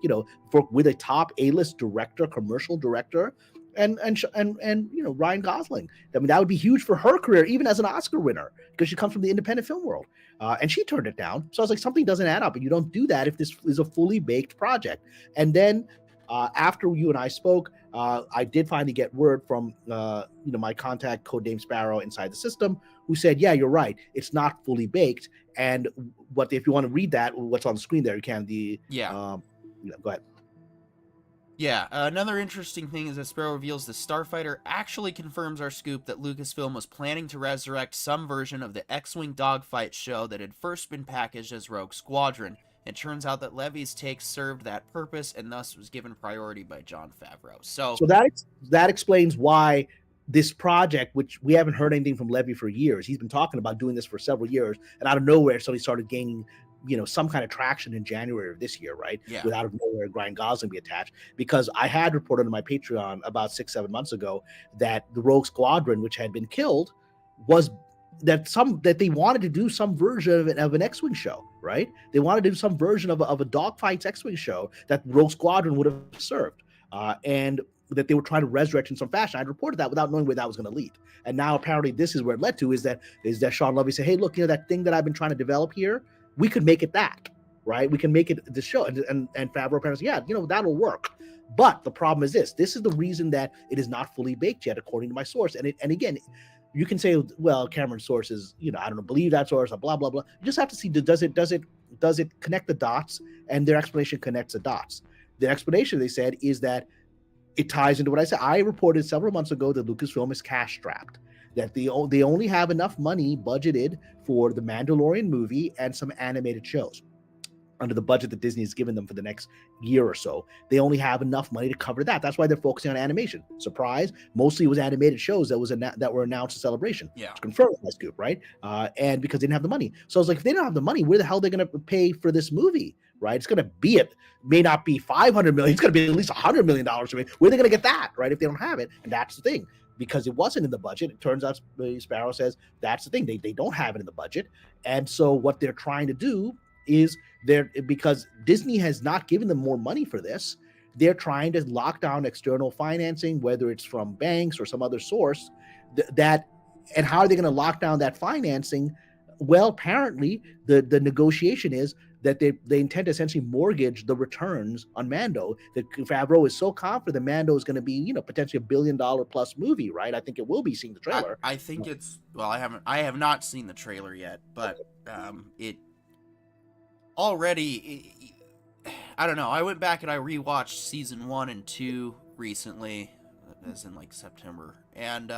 work with a top A-list director, commercial director, and Ryan Gosling. I mean, that would be huge for her career, even as an Oscar winner, because she comes from the independent film world. And she turned it down. So I was like, something doesn't add up. And you don't do that if this is a fully baked project. And then after you and I spoke, I did finally get word from my contact, Codename Sparrow, inside the system, who said, yeah, you're right. It's not fully baked. And if you want to read that, what's on the screen there, you can. Go ahead. Yeah, another interesting thing is that Sparrow reveals the Starfighter actually confirms our scoop that Lucasfilm was planning to resurrect some version of the X-Wing dogfight show that had first been packaged as Rogue Squadron. It turns out that Levy's take served that purpose and thus was given priority by Jon Favreau. So that explains why this project, which we haven't heard anything from Levy for years, he's been talking about doing this for several years, and out of nowhere, so he started gaining some kind of traction in January of this year, right? Yeah. Without of nowhere, Ryan Gosling be attached, because I had reported on my Patreon about 6-7 months ago that the Rogue Squadron, which had been killed, was that they wanted to do some version of an X-Wing show, right? They wanted to do some version of a dogfights X-Wing show that Rogue Squadron would have served, and that they were trying to resurrect in some fashion. I'd reported that without knowing where that was going to lead, and now apparently this is where it led to. Is that Sean Levy said, "Hey, look, that thing that I've been trying to develop here, we could make it that, right? We can make it the show." And Favreau apparently, yeah, that'll work. But the problem is this is the reason that it is not fully baked yet, according to my source. And again, you can say, well, Cameron's source is, I don't believe that source, blah, blah, blah. You just have to see, does it connect the dots? And their explanation connects the dots. The explanation, they said, is that it ties into what I said. I reported several months ago that Lucasfilm is cash strapped, that they only have enough money budgeted for the Mandalorian movie and some animated shows. Under the budget that Disney has given them for the next year or so, they only have enough money to cover that. That's why they're focusing on animation. Surprise! Mostly it was animated shows that were announced at Celebration. Yeah, it's confirmed by Scoop, right? And because they didn't have the money, so I was like, if they don't have the money, where the hell are they going to pay for this movie? Right? It's going to be may not be $500 million. It's going to be at least $100 million to me. Where are they going to get that? Right? If they don't have it, and that's the thing. Because it wasn't in the budget, it turns out Sparrow says that's the thing. They don't have it in the budget, and so what they're trying to do is because Disney has not given them more money for this, they're trying to lock down external financing, whether it's from banks or some other source. And how are they going to lock down that financing? Well, apparently the negotiation is that they intend to essentially mortgage the returns on Mando. That Favreau is so confident that Mando is going to be, potentially $1 billion plus movie, right? I think it will be, seeing the trailer. I think it's, well, I have not seen the trailer yet, but it already I don't know. I went back and I rewatched season 1 and 2 recently, as in like September, and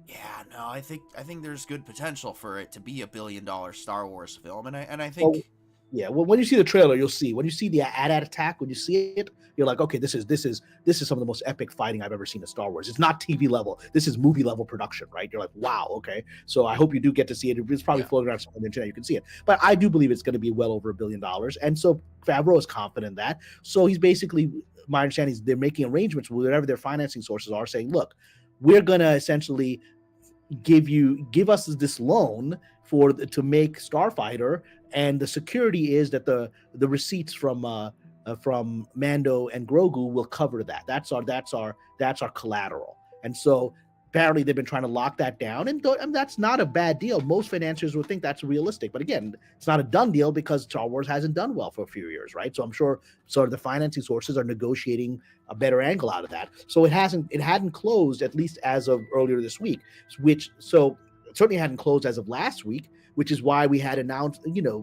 yeah, no, I think there's good potential for it to be $1 billion Star Wars film, and I Well, think yeah. Well, when you see the trailer, you'll see. When you see the AT-AT attack, when you see it, you're like, okay, this is some of the most epic fighting I've ever seen in Star Wars. It's not TV level. This is movie level production, right? You're like, wow, okay. So I hope you do get to see it. It's probably yeah, floating around on the internet. You can see it, but I do believe it's going to be well over $1 billion, and so Favreau is confident in that. So he's basically, my understanding is they're making arrangements with whatever their financing sources are, saying, look, we're going to essentially give us this loan to make Starfighter, and the security is that the receipts from Mando and Grogu will cover that. That's our collateral. And so apparently they've been trying to lock that down, and that's not a bad deal. Most financiers would think that's realistic, but again, it's not a done deal because Star Wars hasn't done well for a few years, right? So I'm sure sort of the financing sources are negotiating a better angle out of that. So it hadn't closed, at least as of earlier this week, which so it certainly hadn't closed as of last week, which is why we had announced,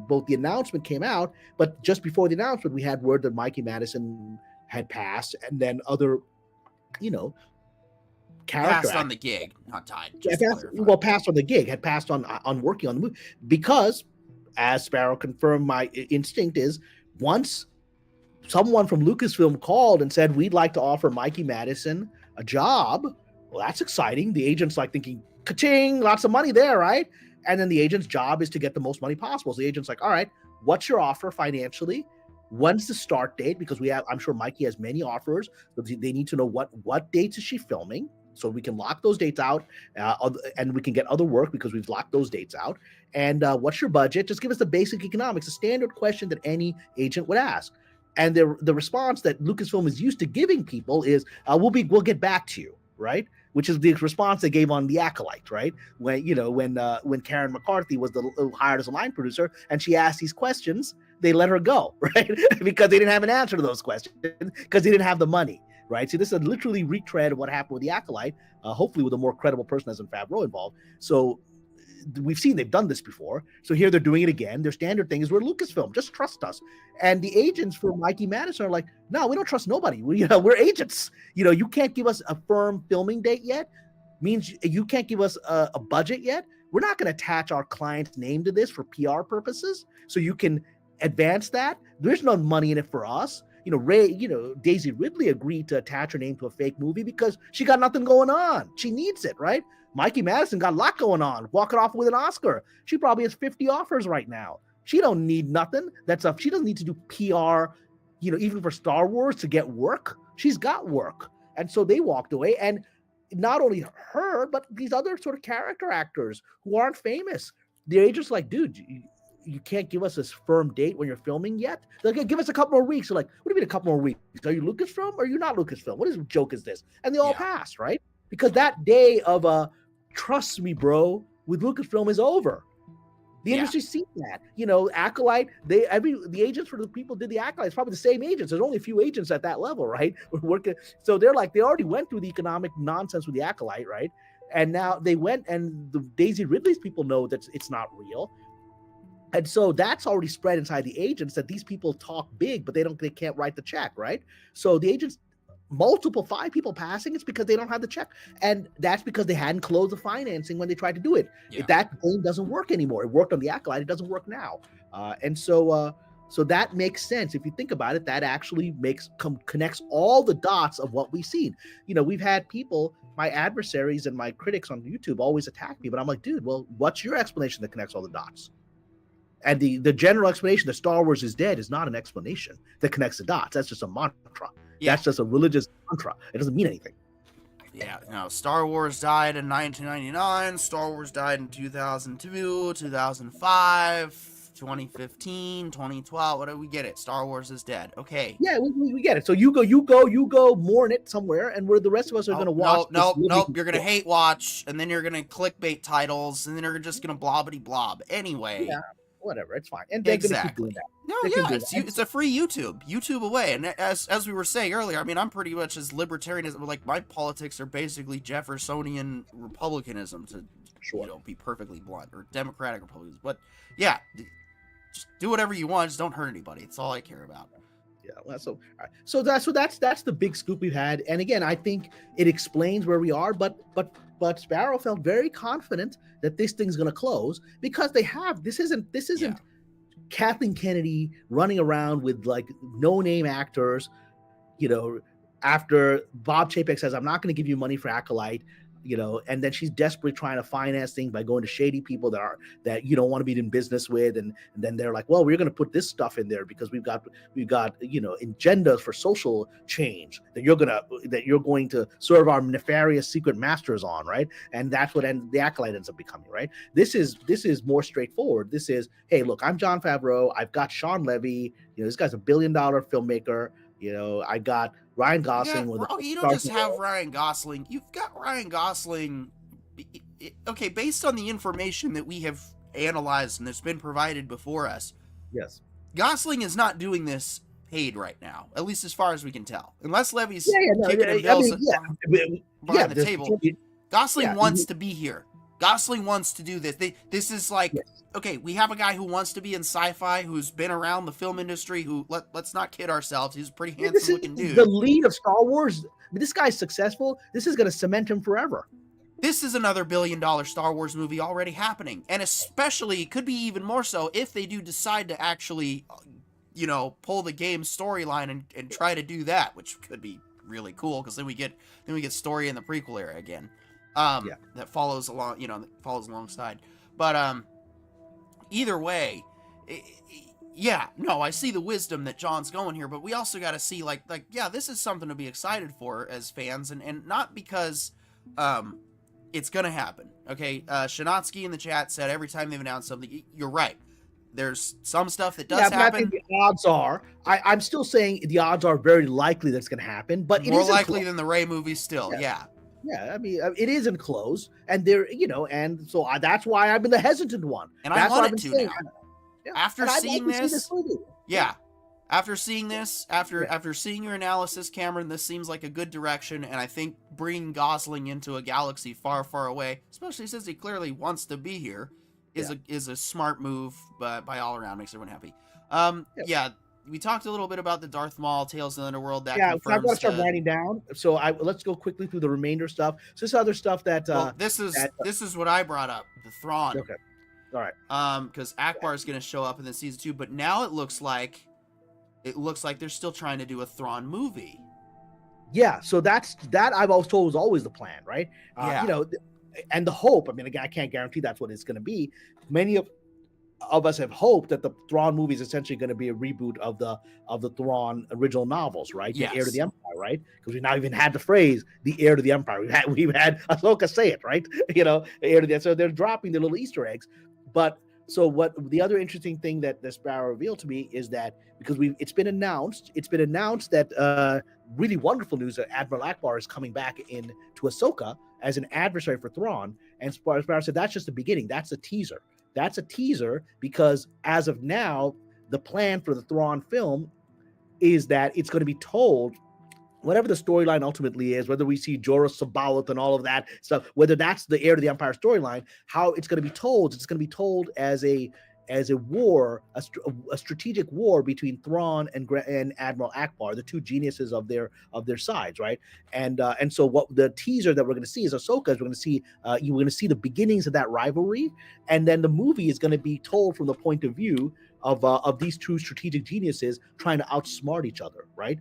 both the announcement came out, but just before the announcement, we had word that Mikey Madison had passed, and then other, character passed on the actors gig, not died. yeah, Just to clarify. passed on the gig, had passed on working on the movie, because, as Sparrow confirmed, my instinct is once someone from Lucasfilm called and said, we'd like to offer Mikey Madison a job, well, that's exciting. The agent's like thinking, ka-ching, lots of money there, right? And then the agent's job is to get the most money possible. So the agent's like, all right, what's your offer financially? When's the start date? Because I'm sure Mikey has many offers, but they need to know what dates is she filming, so we can lock those dates out, and we can get other work because we've locked those dates out. And what's your budget? Just give us the basic economics, a standard question that any agent would ask. And the response that Lucasfilm is used to giving people is, we'll get back to you, right? Which is the response they gave on The Acolyte, right? When Karen McCarthy was hired as a line producer and she asked these questions, they let her go, right? Because they didn't have an answer to those questions because they didn't have the money, right? So this is literally retread of what happened with The Acolyte, hopefully with a more credible person as in Favreau involved. So we've seen they've done this before. So here they're doing it again. Their standard thing is, we're Lucasfilm, just trust us. And the agents for Mikey Madison are like, no, we don't trust nobody. We're agents. You can't give us a firm filming date yet. Means you can't give us a budget yet. We're not going to attach our client's name to this for PR purposes, so you can advance that. There's no money in it for us. Daisy Ridley agreed to attach her name to a fake movie because she got nothing going on. She needs it, right? Mikey Madison got a lot going on, walking off with an Oscar. She probably has 50 offers right now. She don't need nothing. She doesn't need to do PR, even for Star Wars to get work. She's got work. And so they walked away. And not only her, but these other sort of character actors who aren't famous. The agent's like, dude, you can't give us this firm date when you're filming yet? They're like, give us a couple more weeks. They're like, what do you mean a couple more weeks? Are you Lucasfilm or are you not Lucasfilm? What joke is this? And they all passed, right? Because that day of trust me, bro, with Lucasfilm is over. The industry's seen that. Acolyte, the agents for the people who did the Acolyte, it's probably the same agents. There's only a few agents at that level, right? So they're like, they already went through the economic nonsense with the Acolyte, right? And now they went, and the Daisy Ridley's people know that it's not real. And so that's already spread inside the agents that these people talk big, but they can't write the check, right? So the agents, 5 people passing, it's because they don't have the check. And that's because they hadn't closed the financing when they tried to do it. Yeah. That game doesn't work anymore. It worked on the Acolyte. It doesn't work now. So that makes sense. If you think about it, that actually connects all the dots of what we've seen. We've had people, my adversaries and my critics on YouTube always attack me, but I'm like, dude, well, what's your explanation that connects all the dots? And the general explanation that Star Wars is dead is not an explanation that connects the dots. That's just a mantra. Yeah. That's just a religious mantra. It doesn't mean anything. Yeah, no, Star Wars died in 1999. Star Wars died in 2002, 2005, 2015, 2012. What do we get it? Star Wars is dead. Okay. Yeah, we get it. So you go mourn it somewhere, and the rest of us are going to watch. Nope. You're going to hate watch, and then you're going to clickbait titles, and then you're just going to blobbity blob. Anyway. Yeah. Whatever, it's fine, and they're going to keep doing that. No, yeah, it's a free YouTube away, and as we were saying earlier, I mean, I'm pretty much as libertarian as, like, my politics are basically Jeffersonian republicanism, to be perfectly blunt, or Democratic Republicanism. But yeah, just do whatever you want, just don't hurt anybody. It's all I care about. Yeah, well, so that's the big scoop we've had, and again, I think it explains where we are. But Sparrow felt very confident that this thing's going to close because they have this isn't Kathleen Kennedy running around with like no name actors, after Bob Chapek says, I'm not going to give you money for Acolyte, and then she's desperately trying to finance things by going to shady people that you don't want to be in business with. And then they're like, well, we're going to put this stuff in there because we've got, agendas for social change that you're going to serve our nefarious secret masters on. Right. And that's what the Acolyte ends up becoming. Right. This is more straightforward. This is, hey, look, I'm Jon Favreau. I've got Sean Levy. This guy's $1 billion filmmaker. I got Ryan Gosling. You don't just have Ryan Gosling. You've got Ryan Gosling. Okay, based on the information that we have analyzed and that's been provided before us, yes, Gosling is not doing this paid right now, at least as far as we can tell. Unless Levy's kicking bills behind the table. Gosling wants to be here. Gosling wants to do this. This is like, okay, we have a guy who wants to be in sci-fi, who's been around the film industry, who, let's not kid ourselves, he's a pretty handsome-looking dude. The lead of Star Wars. This guy's successful. This is going to cement him forever. This is another $1 billion Star Wars movie already happening. And especially, it could be even more so if they do decide to actually, pull the game storyline and try to do that, which could be really cool, because then we get story in the prequel era again. That follows along, follows alongside. But either way, I see the wisdom that John's going here, but we also got to see this is something to be excited for as fans, and not because it's gonna happen. Okay, Shanatsky in the chat said every time they've announced something, you're right. There's some stuff that does happen. I think the odds are. I'm still saying the odds are very likely that's going to happen, but more likely than the Rey movie still. Yeah. Yeah, I mean, it isn't close, and there, and so that's why I've been the hesitant one. And I want it to now. After seeing this, after seeing this, after seeing your analysis, Cameron, this seems like a good direction, and I think bringing Gosling into a galaxy far, far away, especially since he clearly wants to be here, is a smart move, but by all around makes everyone happy. We talked a little bit about the Darth Maul Tales of the Underworld. That I've got to start writing down. So let's go quickly through the remainder stuff. So this other stuff that this is what I brought up, the Thrawn. Okay, all right. Because Akbar is going to show up in the season 2, but now it looks like they're still trying to do a Thrawn movie. Yeah, so that I've always told was always the plan, right? And the hope. I mean, again, I can't guarantee that's what it's going to be. Many of us have hoped that the Thrawn movie is essentially going to be a reboot of the Thrawn original novels, right? Yes. The Heir to the Empire, right? Because we've not even had the phrase "the Heir to the Empire." We've had Ahsoka say it, right? Heir to the. So they're dropping the little Easter eggs. But so what? The other interesting thing that the Sparrow revealed to me is that because it's been announced that really wonderful news that Admiral Akbar is coming back in to Ahsoka as an adversary for Thrawn, and Sparrow said that's just the beginning. That's a teaser. That's a teaser because as of now, the plan for the Thrawn film is that it's going to be told, whatever the storyline ultimately is, whether we see Jorah Sabaoth and all of that stuff, whether that's the Heir to the Empire storyline, how it's going to be told, it's going to be told as a war, a strategic war between Thrawn and Admiral Akbar, the two geniuses of their sides, right? And so what the teaser that we're going to see is Ahsoka. We're going to see the beginnings of that rivalry, and then the movie is going to be told from the point of view of these two strategic geniuses trying to outsmart each other, right?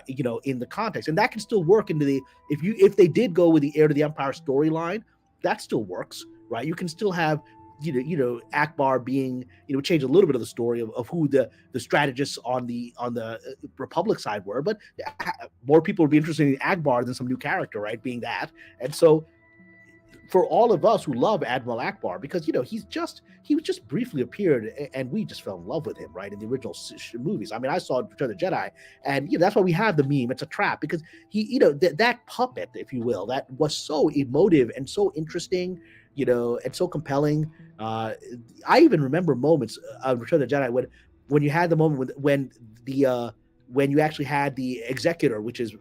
In the context, and that can still work into if they did go with the Heir to the Empire storyline, that still works, right? You can still have Akbar being, change a little bit of the story of who the strategists on the Republic side were, but more people would be interested in Akbar than some new character, right? Being that, and so for all of us who love Admiral Akbar, because he was just briefly appeared and we just fell in love with him, right, in the original movies. I mean, I saw Return of the Jedi, and that's why we have the meme. It's a trap because he, that puppet, if you will, that was so emotive and so interesting, and so compelling. I even remember moments of Return of the Jedi when you had the moment when the when you actually had the Executor, which is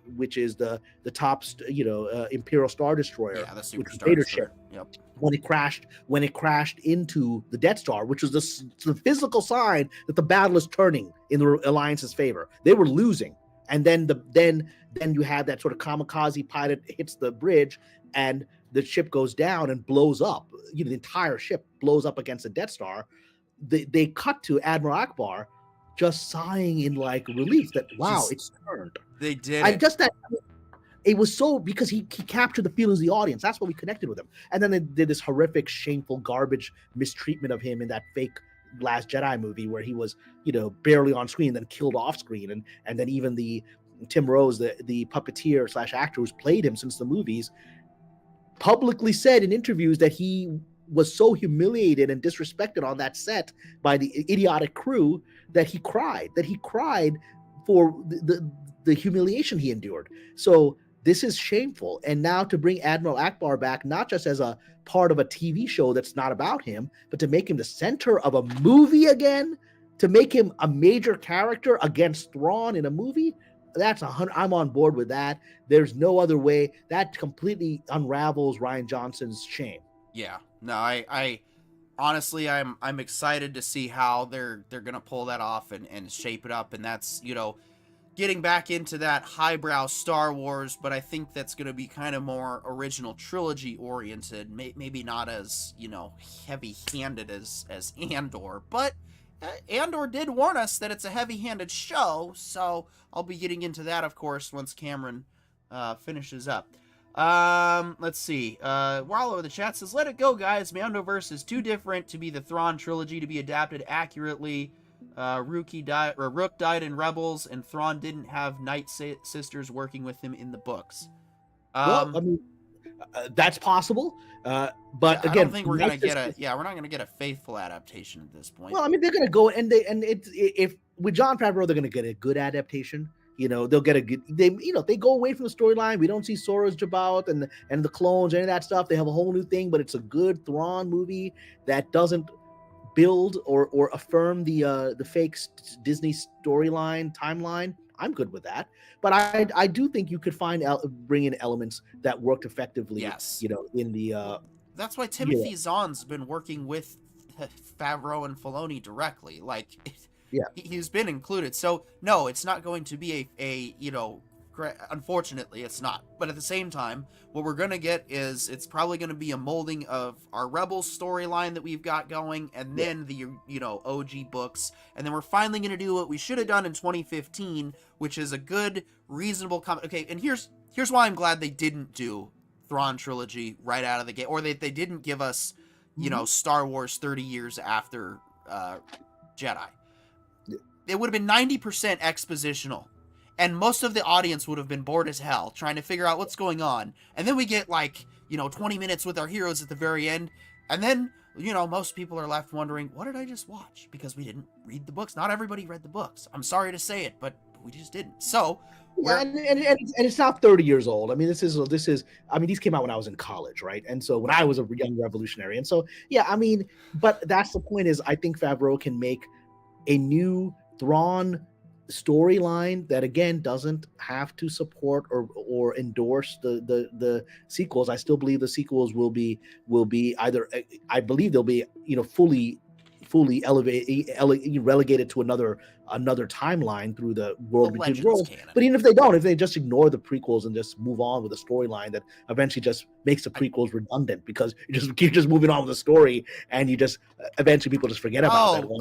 the top Imperial Star Destroyer, Yeah, the which was Superstar Vader's Destroyer. ship. Yep. When it crashed into the Death Star, which was the physical sign that the battle is turning in the Alliance's favor. They were losing, and then you have that sort of kamikaze pilot hits the bridge, and the ship goes down and blows up. The entire ship blows up against the Death Star. They cut to Admiral Akbar just sighing in like relief that wow, it's turned. They did And it. just that it was so because he captured the feelings of the audience. That's what we connected with him. And then they did this horrific, shameful, garbage mistreatment of him in that fake Last Jedi movie where he was, barely on screen, then killed off screen, and then even the Tim Rose, the puppeteer / actor who's played him since the movies, publicly said in interviews that he was so humiliated and disrespected on that set by the idiotic crew that he cried for the humiliation he endured. So this is shameful. And now to bring Admiral Akbar back, not just as a part of a TV show that's not about him, but to make him the center of a movie again, to make him a major character against Thrawn in a movie, I'm on board with that. There's no other way. That completely unravels Rian Johnson's shame. Yeah. No, I honestly, I'm excited to see how they're gonna pull that off and shape it up, and that's getting back into that highbrow Star Wars, but I think that's going to be kind of more original trilogy oriented, maybe not as, heavy-handed as Andor, but Andor did warn us that it's a heavy-handed show, so I'll be getting into that, of course, once Cameron finishes up. Let's see. While over the chat says, let it go, guys. Mandoverse is too different to be the Thrawn trilogy to be adapted accurately. Rook died in Rebels, and Thrawn didn't have Night Sisters working with him in the books. Well, I mean, that's possible, but yeah, again, I don't think we're gonna get we're not gonna get a faithful adaptation at this point. Well, I mean, they're gonna go if with Jon Favreau, they're gonna get a good adaptation. They'll get a good. They go away from the storyline. We don't see Sora's Jabot and the clones, any of that stuff. They have a whole new thing, but it's a good Thrawn movie that doesn't build or affirm the fake Disney storyline timeline. I'm good with that, but I do think you could bring in elements that worked effectively. Yes, in the that's why Timothy Zahn's been working with Favreau and Filoni directly. Like, he's been included. So no, it's not going to be a unfortunately, it's not. But at the same time, what we're going to get is it's probably going to be a molding of our Rebels storyline that we've got going, and then the, OG books. And then we're finally going to do what we should have done in 2015, which is a good, reasonable okay, and here's why I'm glad they didn't do Thrawn trilogy right out of the gate, or they didn't give us, Star Wars 30 years after Jedi. It would have been 90% expositional. And most of the audience would have been bored as hell trying to figure out what's going on. And then we get 20 minutes with our heroes at the very end. And then, most people are left wondering, what did I just watch? Because we didn't read the books. Not everybody read the books. I'm sorry to say it, but we just didn't. So, and it's not 30 years old. I mean, this is, these came out when I was in college, right? And so when I was a young revolutionary. And so, but that's the point is I think Favreau can make a new Thrawn storyline that again doesn't have to support or endorse the sequels. I still believe the sequels will be either, I believe they'll be fully relegated to another timeline through the world between worlds. But even if they don't, if they just ignore the prequels and just move on with a storyline that eventually just makes the prequels redundant because you just keep moving on with the story and you just eventually people just forget about that one.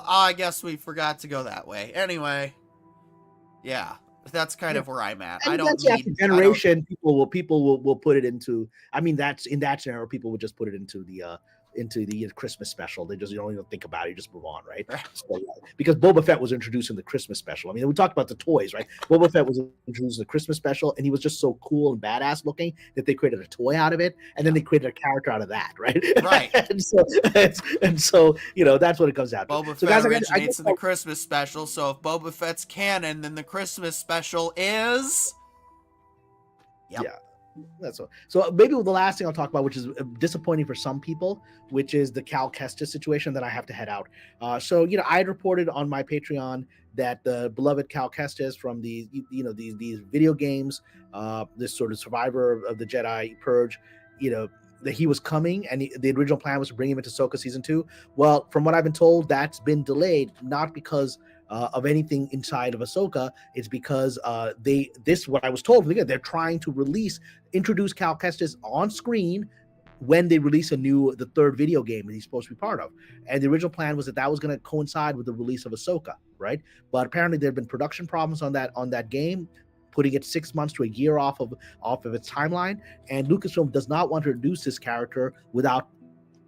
I guess we forgot to go that way. Anyway, yeah, that's kind of where I'm at. And I don't need generation. People will put it into. I mean, that's in that scenario, people would just put it into the Christmas special. They just, you don't even think about it, you just move on, right? So, because Boba Fett was introduced in the Christmas special. I mean, we talked about the toys, right? Boba Fett was introduced in the Christmas special, and he was just so cool and badass looking that they created a toy out of it, and then they created a character out of that, right? Right. and so that's what it comes out to. Boba Fett originates in the Christmas special, so if Boba Fett's canon, then the Christmas special is... Yep. Yeah. That's all. So maybe the last thing I'll talk about, which is disappointing for some people, which is the Cal Kestis situation. That I have to head out. So I had reported on my Patreon that the beloved Cal Kestis from these video games, this sort of survivor of the Jedi Purge, that he was coming, and the original plan was to bring him into Ahsoka season 2. Well, from what I've been told, that's been delayed, not because of anything inside of Ahsoka. It's because what I was told, again, they're trying to introduce Cal Kestis on screen when they release the third video game that he's supposed to be part of. And the original plan was that was going to coincide with the release of Ahsoka, right? But apparently there have been production problems on that game, putting it 6 months to a year off of its timeline. And Lucasfilm does not want to introduce this character without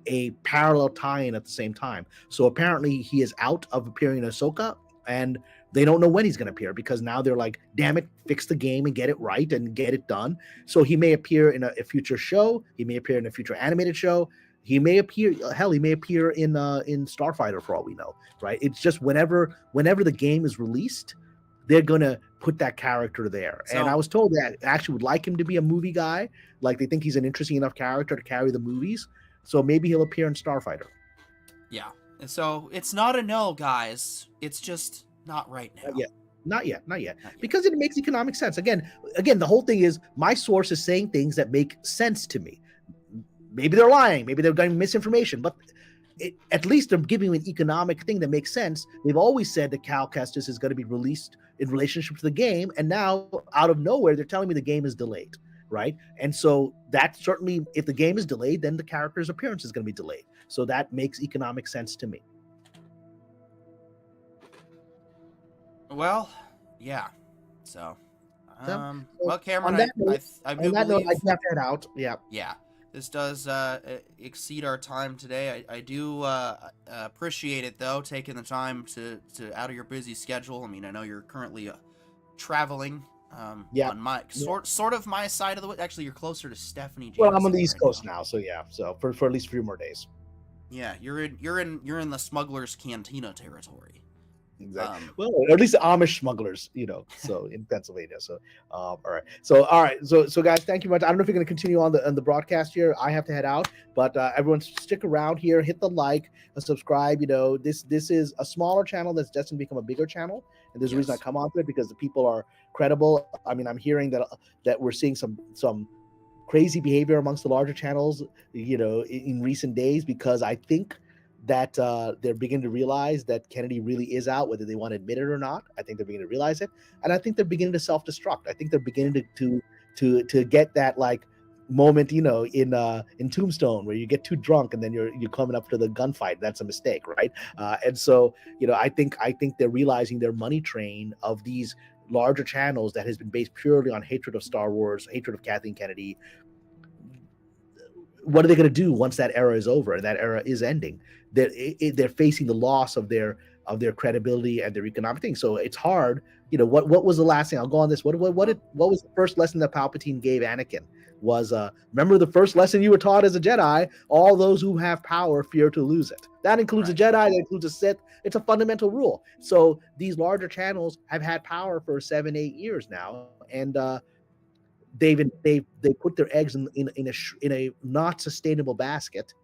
a parallel tie-in at the same time. So apparently he is out of appearing in Ahsoka, and they don't know when he's going to appear, because now they're like, damn it, fix the game and get it right and get it done. So he may appear in a future show. He may appear in a future animated show. He may appear in Starfighter, for all we know, right? It's just whenever the game is released, they're going to put that character there. So, and I was told that actually would like him to be a movie guy. Like, they think he's an interesting enough character to carry the movies. So maybe he'll appear in Starfighter. Yeah. So it's not a no, guys. It's just not right now. Not yet. Because it makes economic sense. Again, the whole thing is my source is saying things that make sense to me. Maybe they're lying. Maybe they're getting misinformation. But at least they're giving an economic thing that makes sense. They've always said that Cal Kestis is going to be released in relationship to the game. And now, out of nowhere, they're telling me the game is delayed. Right. And so that certainly, if the game is delayed, then the character's appearance is going to be delayed. So that makes economic sense to me. Well, yeah. So, Cameron, I do believe I have to head out. Yeah. Yeah. This does exceed our time today. I do appreciate it, though, taking the time to out of your busy schedule. I mean, I know you're currently traveling. On my sort of my side of the way. Actually, you're closer to Stephanie. Well, I'm on the East Coast now, so yeah. So for at least a few more days. Yeah, you're in the smuggler's cantina territory. Exactly. Well, or at least the Amish smugglers, so in Pennsylvania. So, all right. So guys, thank you much. I don't know if you're going to continue on the broadcast here. I have to head out, but everyone stick around here, hit the like, subscribe. This is a smaller channel that's destined to become a bigger channel, and there's a reason I come onto it, because the people are credible. I mean, I'm hearing that we're seeing some crazy behavior amongst the larger channels, in recent days, because I think that they're beginning to realize that Kennedy really is out, whether they want to admit it or not. I think they're beginning to realize it, and I think they're beginning to self-destruct. I think they're beginning to get that like moment, in Tombstone, where you get too drunk and then you're coming up to the gunfight. That's a mistake, right? And so I think they're realizing their money train of these larger channels that has been based purely on hatred of Star Wars, hatred of Kathleen Kennedy. What are they going to do once that era is over and that era is ending? They're facing the loss of their credibility and their economic thing. So it's hard. What was the last thing? I'll go on this. What was the first lesson that Palpatine gave Anakin? Was remember the first lesson you were taught as a Jedi? All those who have power fear to lose it. That includes a Jedi. That includes a Sith. It's a fundamental rule. So these larger channels have had power for 7-8 years now, and they put their eggs in a not sustainable basket,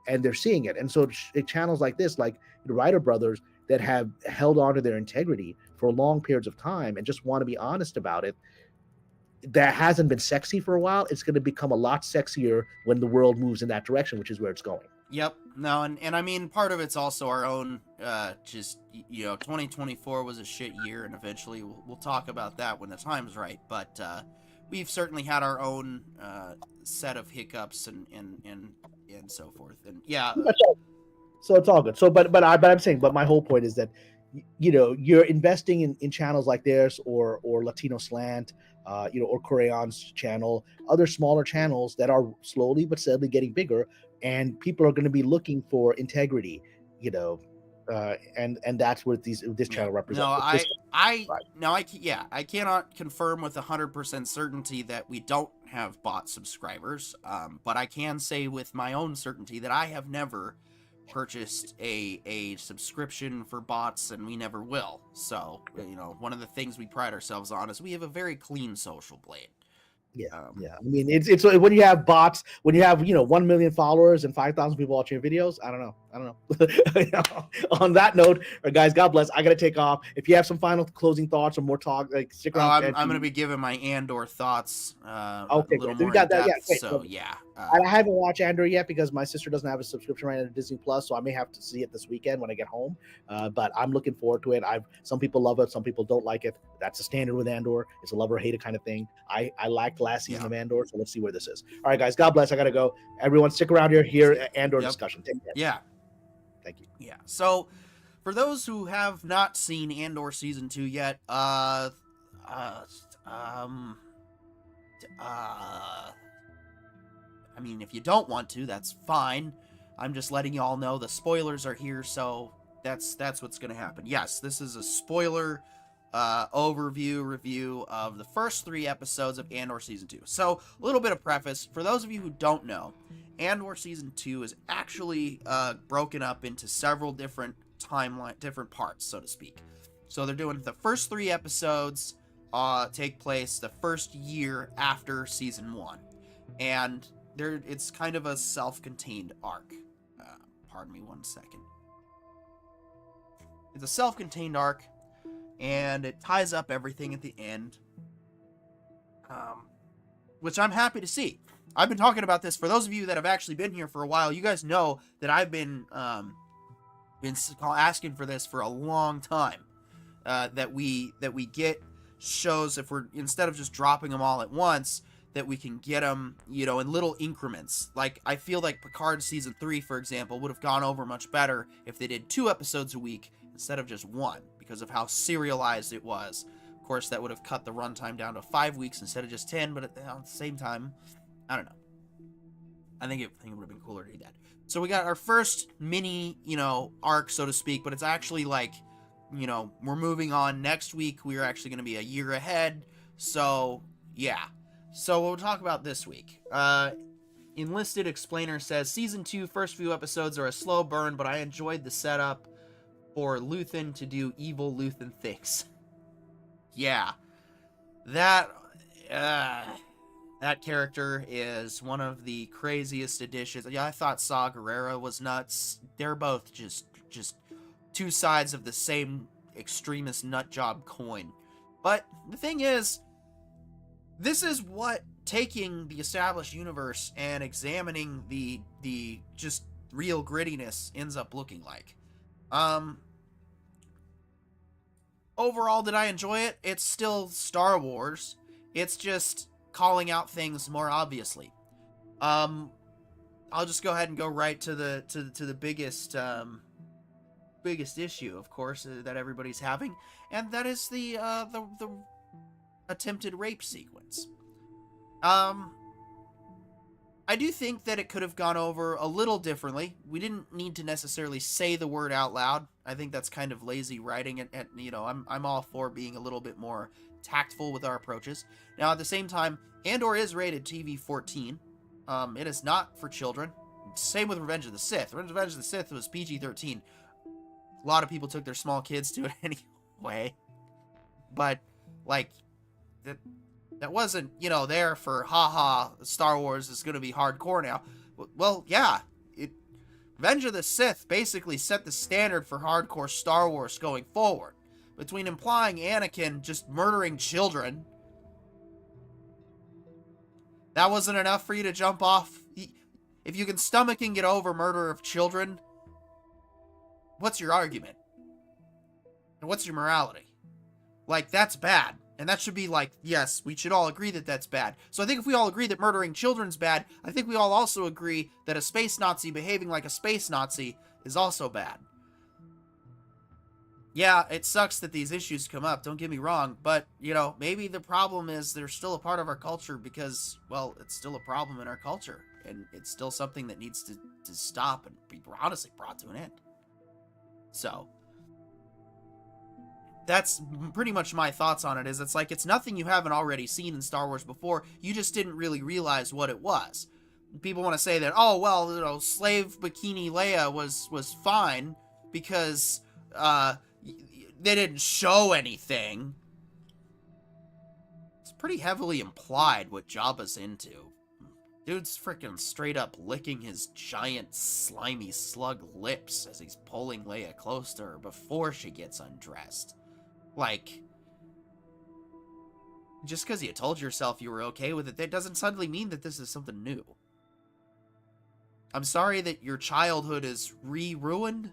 and they're seeing it. And so channels like this, like the Writer Brothers, that have held on to their integrity for long periods of time and just want to be honest about it, that hasn't been sexy for a while. It's going to become a lot sexier when the world moves in that direction, which is where it's going. Yep. No, and I mean, part of it's also our own, 2024 was a shit year, and eventually we'll talk about that when the time's right. But we've certainly had our own set of hiccups and so forth. And yeah. So it's all good. So, but I'm saying, but my whole point is that, you're investing in channels like theirs or Latino Slant, or Korean's channel, other smaller channels that are slowly but steadily getting bigger, and people are going to be looking for integrity, and that's what this channel represents. I cannot confirm with 100% certainty that we don't have bot subscribers, but I can say with my own certainty that I have never purchased a subscription for bots, and we never will. So, one of the things we pride ourselves on is we have a very clean social blade. Yeah, Um, yeah. I mean, it's when you have bots, when you have 1 million followers and 5,000 people watching your videos. I don't know. On that note, guys, God bless. I gotta take off. If you have some final closing thoughts or more talk, like stick oh, around. I'm gonna be giving my Andor thoughts a Okay, little great. So we more in got that. Yeah, depth. great. So yeah, I haven't watched Andor yet because my sister doesn't have a subscription right now to Disney Plus, so I may have to see it this weekend when I get home. But I'm looking forward to it. Some people love it, some people don't like it. That's a standard with Andor. It's a love or hate it kind of thing. I liked last season yeah, of Andor, so let's see where this is. All right, guys. God bless. I gotta go. Everyone, stick around here. Andor yep, discussion. Take care. yeah, Thank you. yeah. So for those who have not seen Andor season 2 yet, uh, um, uh, I mean, if you don't want to, that's fine. I'm just letting you all know the spoilers are here, so that's what's going to happen. Yes, this is a spoiler overview review of the first 3 episodes of Andor Season 2. So, a little bit of preface. For those of you who don't know, Andor Season 2 is actually broken up into several different different parts, so to speak. So, they're doing the first 3 episodes take place the first year after Season 1. And it's kind of a self-contained arc. Pardon me 1 second. It's a self-contained arc, and it ties up everything at the end, which I'm happy to see. I've been talking about this. For those of you that have actually been here for a while, you guys know that I've been asking for this for a long time. That we get shows, if we're, instead of just dropping them all at once, that we can get them, in little increments. Like, I feel like Picard Season 3, for example, would have gone over much better if they did 2 episodes a week instead of just 1, because of how serialized it was. Of course, that would have cut the runtime down to 5 weeks instead of just 10, but at the same time, I don't know. I think it would have been cooler to do that. So we got our first mini, arc, so to speak, but it's actually like, we're moving on. Next week, we're actually going to be a year ahead. So, yeah. So we'll talk about this week. Enlisted Explainer says, Season 2 first few episodes are a slow burn, but I enjoyed the setup for Luthen to do evil Luthen things. Yeah. That character is one of the craziest additions. Yeah, I thought Saw Gerrera was nuts. They're both just 2 sides of the same extremist nutjob coin. But the thing is, this is what taking the established universe and examining the just real grittiness ends up looking like. Overall, did I enjoy it? It's still Star Wars. It's just calling out things more obviously. I'll just go ahead and go right to the biggest issue, of course, that everybody's having, and that is the attempted rape sequence. I do think that it could have gone over a little differently. We didn't need to necessarily say the word out loud. I think that's kind of lazy writing, and I'm all for being a little bit more tactful with our approaches. Now, at the same time, Andor is rated TV-14. It is not for children. Same with Revenge of the Sith. Revenge of the Sith was PG-13. A lot of people took their small kids to it anyway. But, like, that wasn't, there for, haha, Star Wars is going to be hardcore now. Well, yeah. Revenge of the Sith basically set the standard for hardcore Star Wars going forward. Between implying Anakin just murdering children, that wasn't enough for you to jump off. If you can stomach and get over murder of children, what's your argument? And what's your morality? Like, that's bad. And that should be like, yes, we should all agree that that's bad. So I think if we all agree that murdering children's bad, I think we all also agree that a space Nazi behaving like a space Nazi is also bad. Yeah, it sucks that these issues come up, don't get me wrong, but, maybe the problem is they're still a part of our culture because, well, it's still a problem in our culture, and it's still something that needs to stop and be honestly brought to an end. So, that's pretty much my thoughts on it, is it's like, it's nothing you haven't already seen in Star Wars before, you just didn't really realize what it was. People want to say that, oh, well, slave bikini Leia was fine because, they didn't show anything. pretty heavily implied what Jabba's into. Dude's freaking straight up licking his giant, slimy slug lips as he's pulling Leia close to her before she gets undressed. Like, just because you told yourself you were okay with it, that doesn't suddenly mean that this is something new. I'm sorry that your childhood is ruined.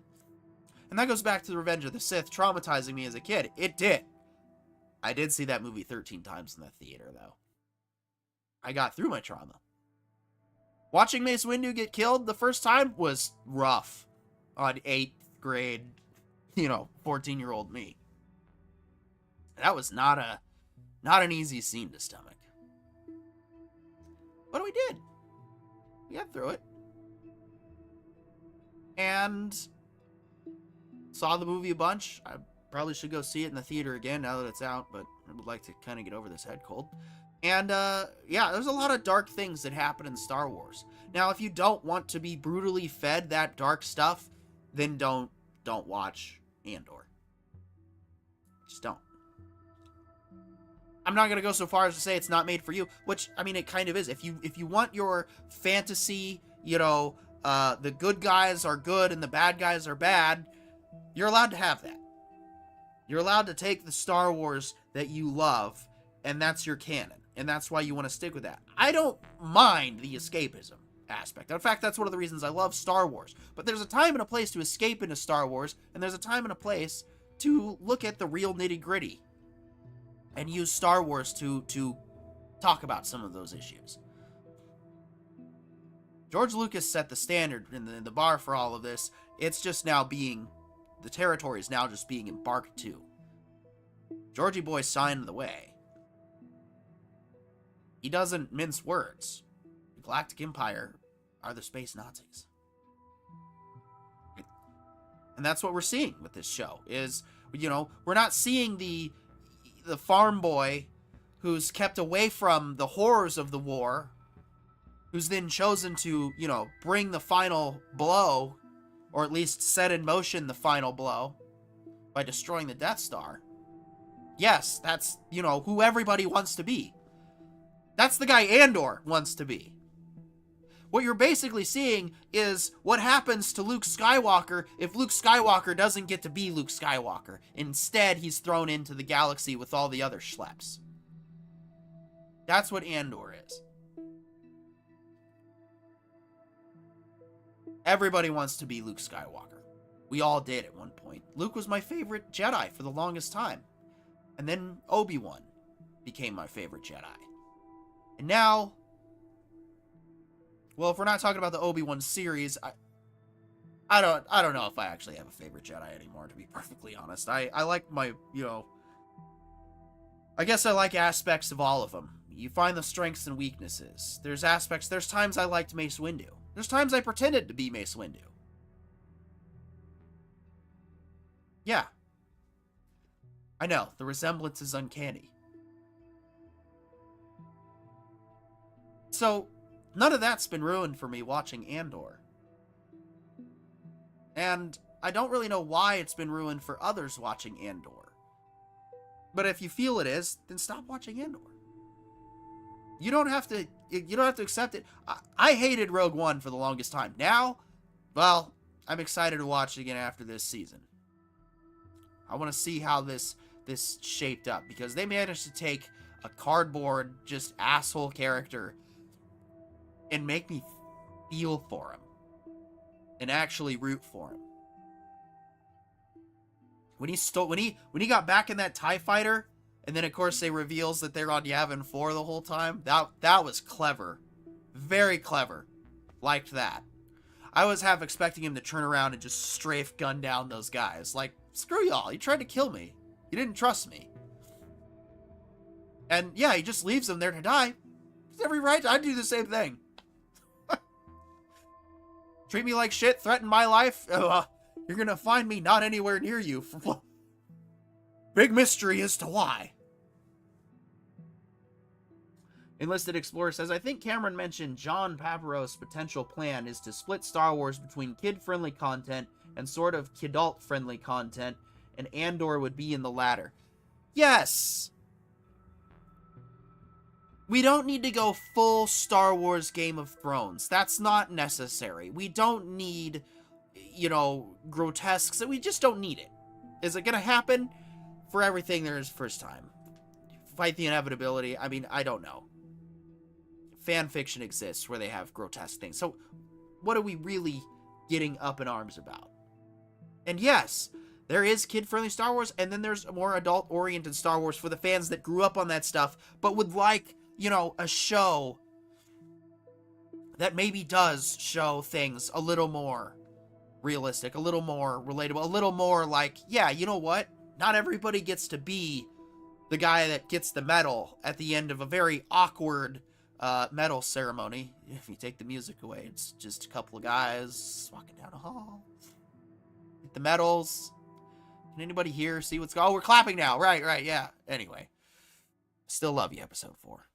And that goes back to the Revenge of the Sith traumatizing me as a kid. It did. I did see that movie 13 times in the theater, though. I got through my trauma. Watching Mace Windu get killed the first time was rough on 8th grade, 14-year-old me. That was not an easy scene to stomach. But we did. We got through it. And saw the movie a bunch. I probably should go see it in the theater again now that it's out, but I would like to kind of get over this head cold. And, yeah, there's a lot of dark things that happen in Star Wars. Now, if you don't want to be brutally fed that dark stuff, then don't watch Andor. Just don't. I'm not going to go so far as to say it's not made for you, which, I mean, it kind of is. If you want your fantasy, the good guys are good and the bad guys are bad, you're allowed to have that. You're allowed to take the Star Wars that you love, and that's your canon. And that's why you want to stick with that. I don't mind the escapism aspect. In fact, that's one of the reasons I love Star Wars. But there's a time and a place to escape into Star Wars, and there's a time and a place to look at the real nitty-gritty and use Star Wars to talk about some of those issues. George Lucas set the standard and the bar for all of this. It's just now the territory is now just being embarked to. Georgie Boy signed the way. He doesn't mince words. The Galactic Empire are the space Nazis. And that's what we're seeing with this show, is, we're not seeing the farm boy who's kept away from the horrors of the war, who's then chosen to, bring the final blow, or at least set in motion the final blow, by destroying the Death Star. Yes, that's, who everybody wants to be. That's the guy Andor wants to be. What you're basically seeing is what happens to Luke Skywalker if Luke Skywalker doesn't get to be Luke Skywalker. Instead, he's thrown into the galaxy with all the other schleps. That's what Andor is. Everybody wants to be Luke Skywalker. We all did at one point. Luke was my favorite Jedi for the longest time. And then Obi-Wan became my favorite Jedi. And now, well, if we're not talking about the Obi-Wan series, I don't know if I actually have a favorite Jedi anymore, to be perfectly honest. I like my, I guess I like aspects of all of them. You find the strengths and weaknesses. There's times I liked Mace Windu. There's times I pretended to be Mace Windu. Yeah. I know, the resemblance is uncanny. So, none of that's been ruined for me watching Andor. And I don't really know why it's been ruined for others watching Andor. But if you feel it is, then stop watching Andor. You don't have to accept it. I hated Rogue One for the longest time. Now, well, I'm excited to watch it again after this season. I want to see how this shaped up, because they managed to take a cardboard, just asshole character and make me feel for him and actually root for him. When he got back in that TIE fighter, and then of course they reveals that they're on Yavin 4 the whole time, that was clever. Very clever. Liked that. I was half expecting him to turn around and just strafe gun down those guys. Like, screw y'all, you tried to kill me. You didn't trust me. And yeah, he just leaves them there to die. He's every right. I'd do the same thing. Treat me like shit, threaten my life. You're gonna find me not anywhere near you. Big mystery as to why. Enlisted Explorer says, I think Cameron mentioned John Favreau's potential plan is to split Star Wars between kid-friendly content and sort of kidult-friendly content, and Andor would be in the latter. Yes! We don't need to go full Star Wars Game of Thrones. That's not necessary. We don't need, grotesques. We just don't need it. Is it going to happen? For everything, there is first time. Fight the inevitability. I mean, I don't know. Fan fiction exists where they have grotesque things. So, what are we really getting up in arms about? And yes, there is kid-friendly Star Wars, and then there's a more adult-oriented Star Wars for the fans that grew up on that stuff, but would like, a show that maybe does show things a little more realistic, a little more relatable, a little more like, yeah, you know what? Not everybody gets to be the guy that gets the medal at the end of a very awkward medal ceremony. If you take the music away, it's just a couple of guys walking down a hall. Get the medals. Can anybody hear, see what's going on? Oh, we're clapping now. Right, yeah. Anyway. Still love you, episode 4.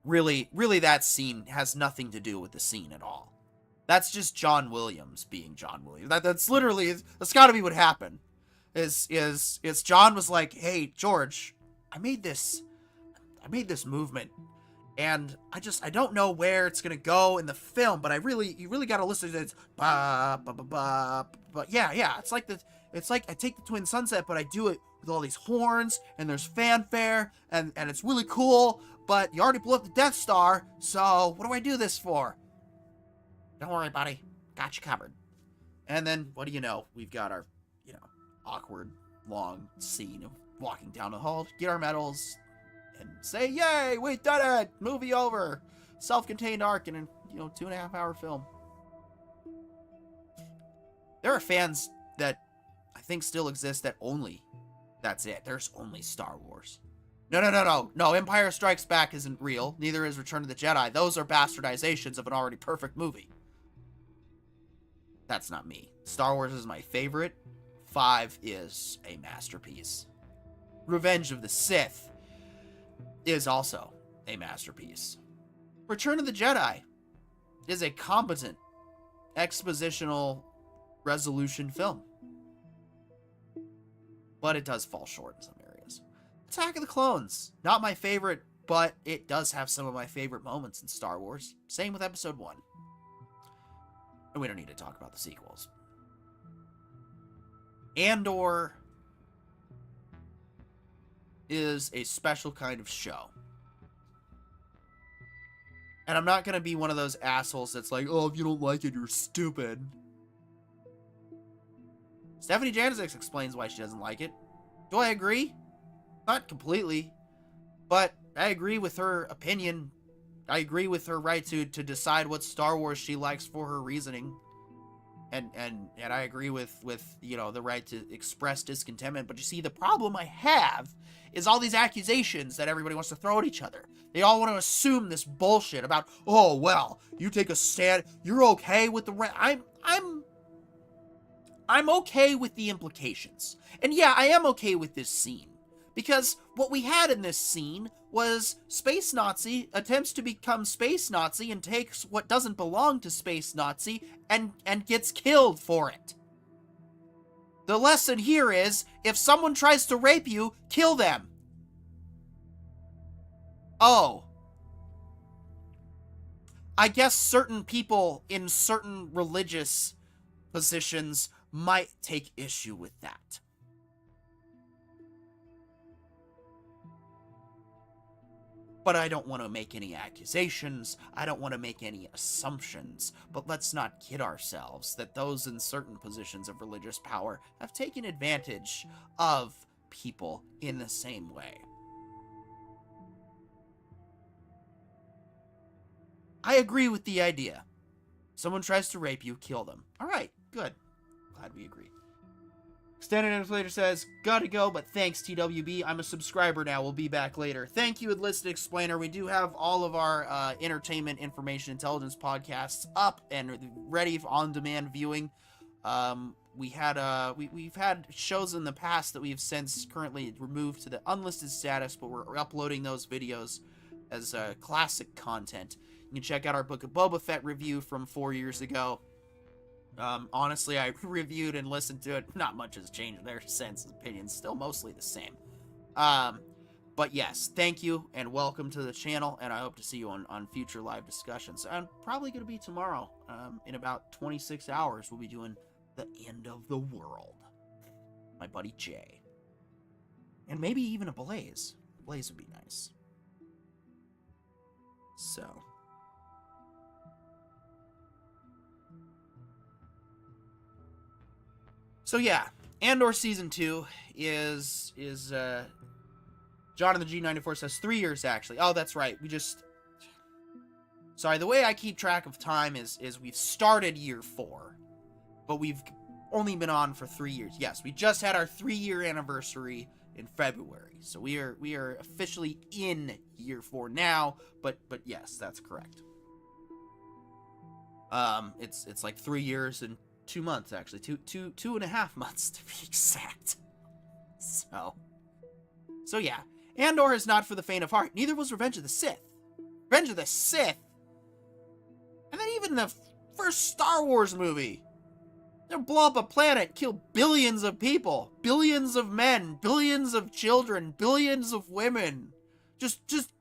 Really, that scene has nothing to do with the scene at all. That's just John Williams being John Williams. That's literally, that's gotta be what happened. Is John was like, hey, George, I made this movement, and I don't know where it's gonna go in the film, but you really gotta listen to this. Ba ba ba ba. But yeah, it's like I take the Twin Sunset, but I do it with all these horns, and there's fanfare, and it's really cool, but you already blew up the Death Star, so what do I do this for? Don't worry, buddy. Got you covered. And then, what do you know? We've got our, awkward, long scene of walking down the hall to get our medals and say, yay, we did it! Movie over! Self-contained arc in a, 2.5-hour film. There are fans that I think still exist that's it. There's only Star Wars. No, Empire Strikes Back isn't real. Neither is Return of the Jedi. Those are bastardizations of an already perfect movie. That's not me. Star Wars is my favorite. 5 is a masterpiece. Revenge of the Sith is also a masterpiece. Return of the Jedi is a competent expositional resolution film. But it does fall short in some areas. Attack of the Clones, not my favorite, but it does have some of my favorite moments in Star Wars. Same with Episode 1. And we don't need to talk about the sequels. Andor is a special kind of show. And I'm not going to be one of those assholes that's like, oh, if you don't like it, you're stupid. Stephanie Janizik explains why she doesn't like it. Do I agree? Not completely. But I agree with her opinion. I agree with her right to decide what Star Wars she likes for her reasoning. And I agree with the right to express discontentment. But you see, the problem I have is all these accusations that everybody wants to throw at each other. They all want to assume this bullshit about, oh, well, you take a stand, you're okay with the I'm okay with the implications. And yeah, I am okay with this scene. Because what we had in this scene was Space Nazi attempts to become Space Nazi and takes what doesn't belong to Space Nazi and gets killed for it. The lesson here is, if someone tries to rape you, kill them. Oh. I guess certain people in certain religious positions might take issue with that. But I don't want to make any accusations. I don't want to make any assumptions. But let's not kid ourselves that those in certain positions of religious power have taken advantage of people in the same way. I agree with the idea. Someone tries to rape you, kill them. All right, good. Glad we agree. Extended Inflator says, gotta go, but thanks, TWB. I'm a subscriber now. We'll be back later. Thank you, Enlisted Explainer. We do have all of our entertainment, information, intelligence podcasts up and ready for on-demand viewing. We've had shows in the past that we have since currently removed to the unlisted status, but we're uploading those videos as classic content. You can check out our Book of Boba Fett review from 4 years ago. Honestly, I reviewed and listened to it. Not much has changed there since. Opinions still mostly the same. But yes, thank you and welcome to the channel, and I hope to see you on future live discussions. I'm probably going to be tomorrow. In about 26 hours, we'll be doing The End of the World. My buddy Jay. And maybe even a Blaze. Blaze would be nice. So yeah, Andor Season 2 is John and the G94 says 3 years, actually. Oh, that's right. Sorry, the way I keep track of time is we've started year 4, but we've only been on for 3 years. Yes, we just had our 3-year anniversary in February. So we are officially in year 4 now, but yes, that's correct. It's like 3 years and 2 months, actually. Two and a half months to be exact. So yeah. Andor is not for the faint of heart. Neither was Revenge of the Sith. Revenge of the Sith? And then even the first Star Wars movie. They'll blow up a planet, kill billions of people. Billions of men, billions of children, billions of women. Just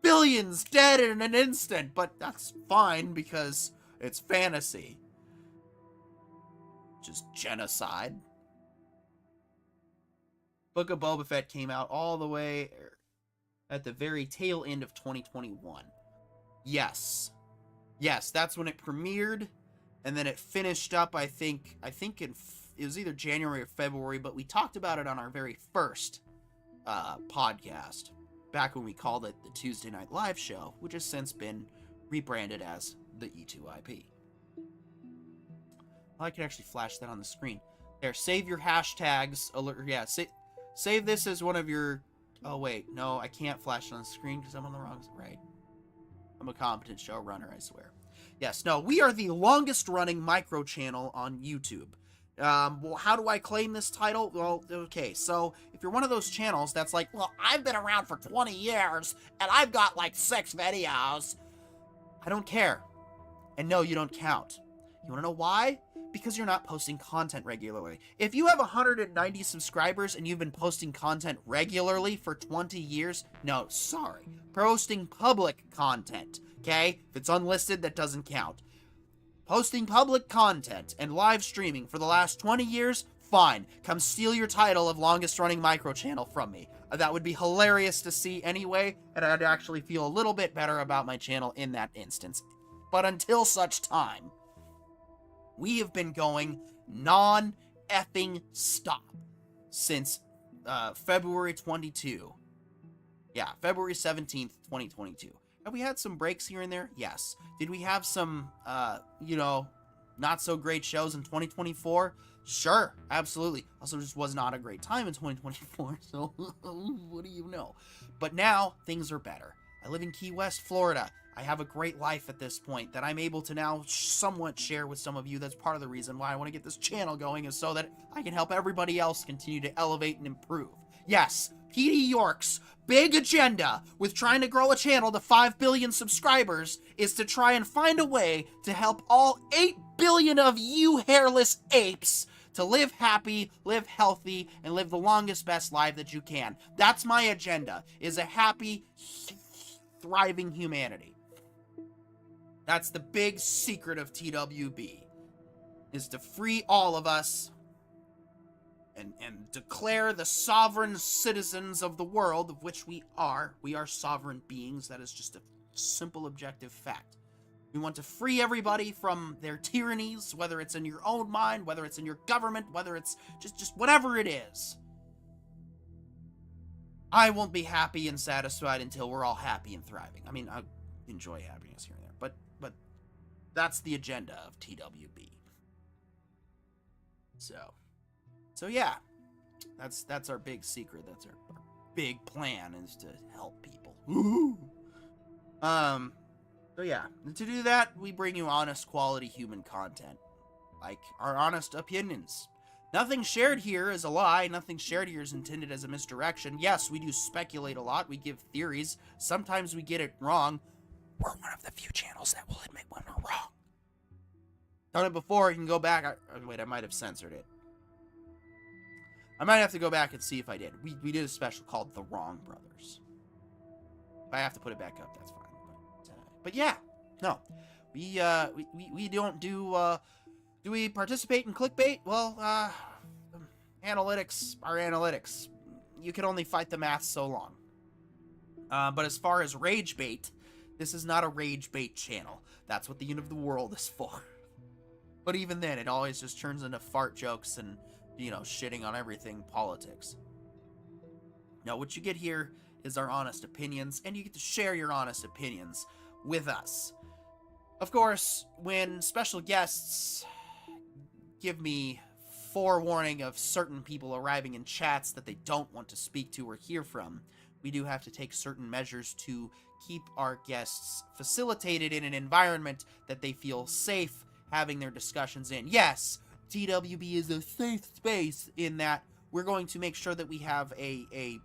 billions dead in an instant. But that's fine because it's fantasy. Just genocide. Book of Boba Fett came out all the way at the very tail end of 2021. Yes, that's when it premiered, and then it finished up. I think it was either January or February, but we talked about it on our very first podcast back when we called it the Tuesday Night Live Show, which has since been rebranded as the E2IP. I can actually flash that on the screen. There, save your hashtags. Alert. Yeah, save this as one of your... Oh, wait. No, I can't flash it on the screen because I'm on the wrong... Right. I'm a competent showrunner, I swear. Yes, no, we are the longest-running micro-channel on YouTube. Well, how do I claim this title? Well, okay, so if you're one of those channels that's like, well, I've been around for 20 years, and I've got, like, 6 videos. I don't care. And no, you don't count. You want to know why? Because you're not posting content regularly. If you have 190 subscribers and you've been posting content regularly for 20 years, no, sorry. Posting public content, okay? If it's unlisted, that doesn't count. Posting public content and live streaming for the last 20 years, fine. Come steal your title of longest running micro channel from me. That would be hilarious to see anyway, and I'd actually feel a little bit better about my channel in that instance. But until such time, we have been going non-effing stop since February 22. Yeah, February 17th, 2022. Have we had some breaks here and there? Yes. Did we have some, not so great shows in 2024? Sure, absolutely. Also, just was not a great time in 2024, so what do you know? But now, things are better. I live in Key West, Florida. I have a great life at this point that I'm able to now somewhat share with some of you. That's part of the reason why I want to get this channel going, is so that I can help everybody else continue to elevate and improve. Yes, PD York's big agenda with trying to grow a channel to 5 billion subscribers is to try and find a way to help all 8 billion of you hairless apes to live happy, live healthy, and live the longest, best life that you can. That's my agenda, is a happy, thriving humanity. That's the big secret of TWB, is to free all of us and declare the sovereign citizens of the world, of which we are. We are sovereign beings. That is just a simple objective fact. We want to free everybody from their tyrannies, whether it's in your own mind, whether it's in your government, whether it's just whatever it is. I won't be happy and satisfied until we're all happy and thriving. I mean, I enjoy happiness here and there, but that's the agenda of TWB. So yeah, that's our big secret. That's our big plan, is to help people. Woo! So yeah, and to do that, we bring you honest, quality human content, like our honest opinions. Nothing shared here is a lie. Nothing shared here is intended as a misdirection. Yes, we do speculate a lot. We give theories. Sometimes we get it wrong. We're one of the few channels that will admit when we're wrong. Done it before. You can go back. Wait, I might have censored it. I might have to go back and see if I did. We did a special called The Wrong Brothers. If I have to put it back up, that's fine. But yeah, no. We don't do we participate in clickbait? Well, analytics are analytics. You can only fight the math so long. But as far as rage bait, this is not a rage bait channel. That's what the end of the world is for. But even then, it always just turns into fart jokes and, shitting on everything politics. Now, what you get here is our honest opinions, and you get to share your honest opinions with us. Of course, when special guests give me forewarning of certain people arriving in chats that they don't want to speak to or hear from, we do have to take certain measures to keep our guests facilitated in an environment that they feel safe having their discussions in. Yes, TWB is a safe space in that we're going to make sure that we have a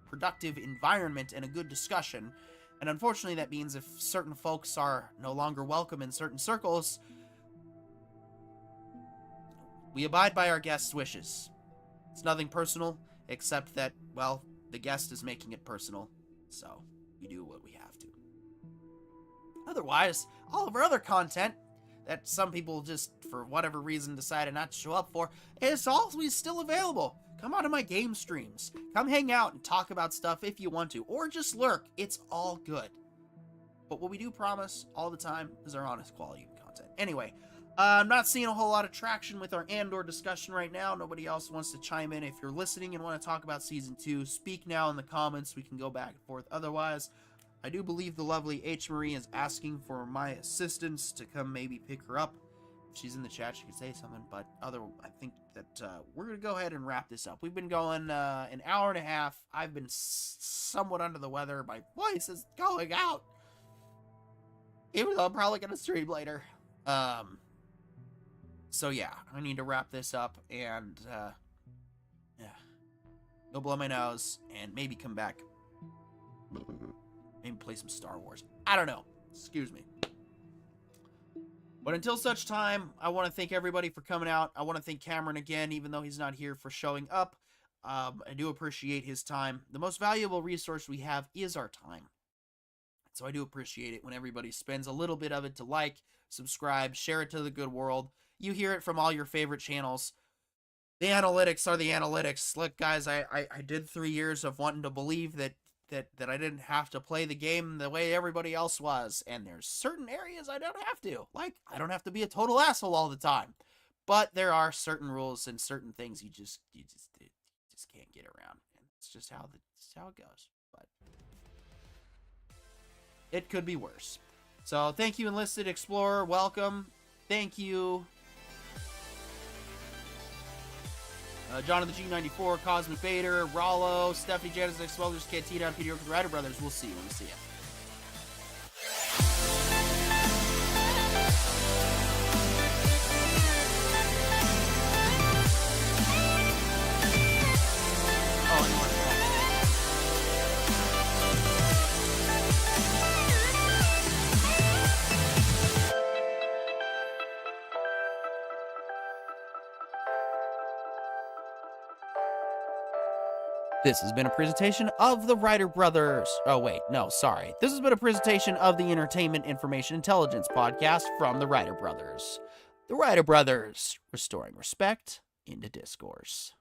productive environment and a good discussion. And unfortunately, that means if certain folks are no longer welcome in certain circles, we abide by our guests' wishes. It's nothing personal, except that, well, the guest is making it personal, so we do what we have to. Otherwise, all of our other content that some people just, for whatever reason, decided not to show up for, is always still available. Come on to my game streams. Come hang out and talk about stuff if you want to, or just lurk. It's all good. But what we do promise all the time is our honest quality content. Anyway, I'm not seeing a whole lot of traction with our Andor discussion right now. Nobody else wants to chime in. If you're listening and want to talk about Season 2, speak now in the comments. We can go back and forth. Otherwise, I do believe the lovely H. Marie is asking for my assistance to come maybe pick her up. If she's in the chat, she could say something. But I think that we're going to go ahead and wrap this up. We've been going an hour and a half. I've been somewhat under the weather. My voice is going out. Even though I'm probably going to stream later. So yeah, I need to wrap this up and go blow my nose and maybe come back. Maybe play some Star Wars. I don't know. Excuse me. But until such time, I want to thank everybody for coming out. I want to thank Kamran again, even though he's not here, for showing up. I do appreciate his time. The most valuable resource we have is our time. So I do appreciate it when everybody spends a little bit of it to like, subscribe, share it to the good world. You hear it from all your favorite channels. The analytics are the analytics. Look, guys, I did 3 years of wanting to believe that I didn't have to play the game the way everybody else was. And there's certain areas I don't have to. Like, I don't have to be a total asshole all the time. But there are certain rules and certain things you just can't get around. And it's just how it goes. But it could be worse. So thank you, Enlisted Explorer. Welcome. Thank you. John of the G94, Cosmic Vader, Rollo, Stephanie Genesis, Smokers, Kid, T-Down, Peter, the Rider Brothers. We'll see you when we see you. This has been a presentation of the Rider Brothers. Oh, wait, no, sorry. This has been a presentation of the Entertainment Information Intelligence podcast from the Rider Brothers. The Rider Brothers, restoring respect into discourse.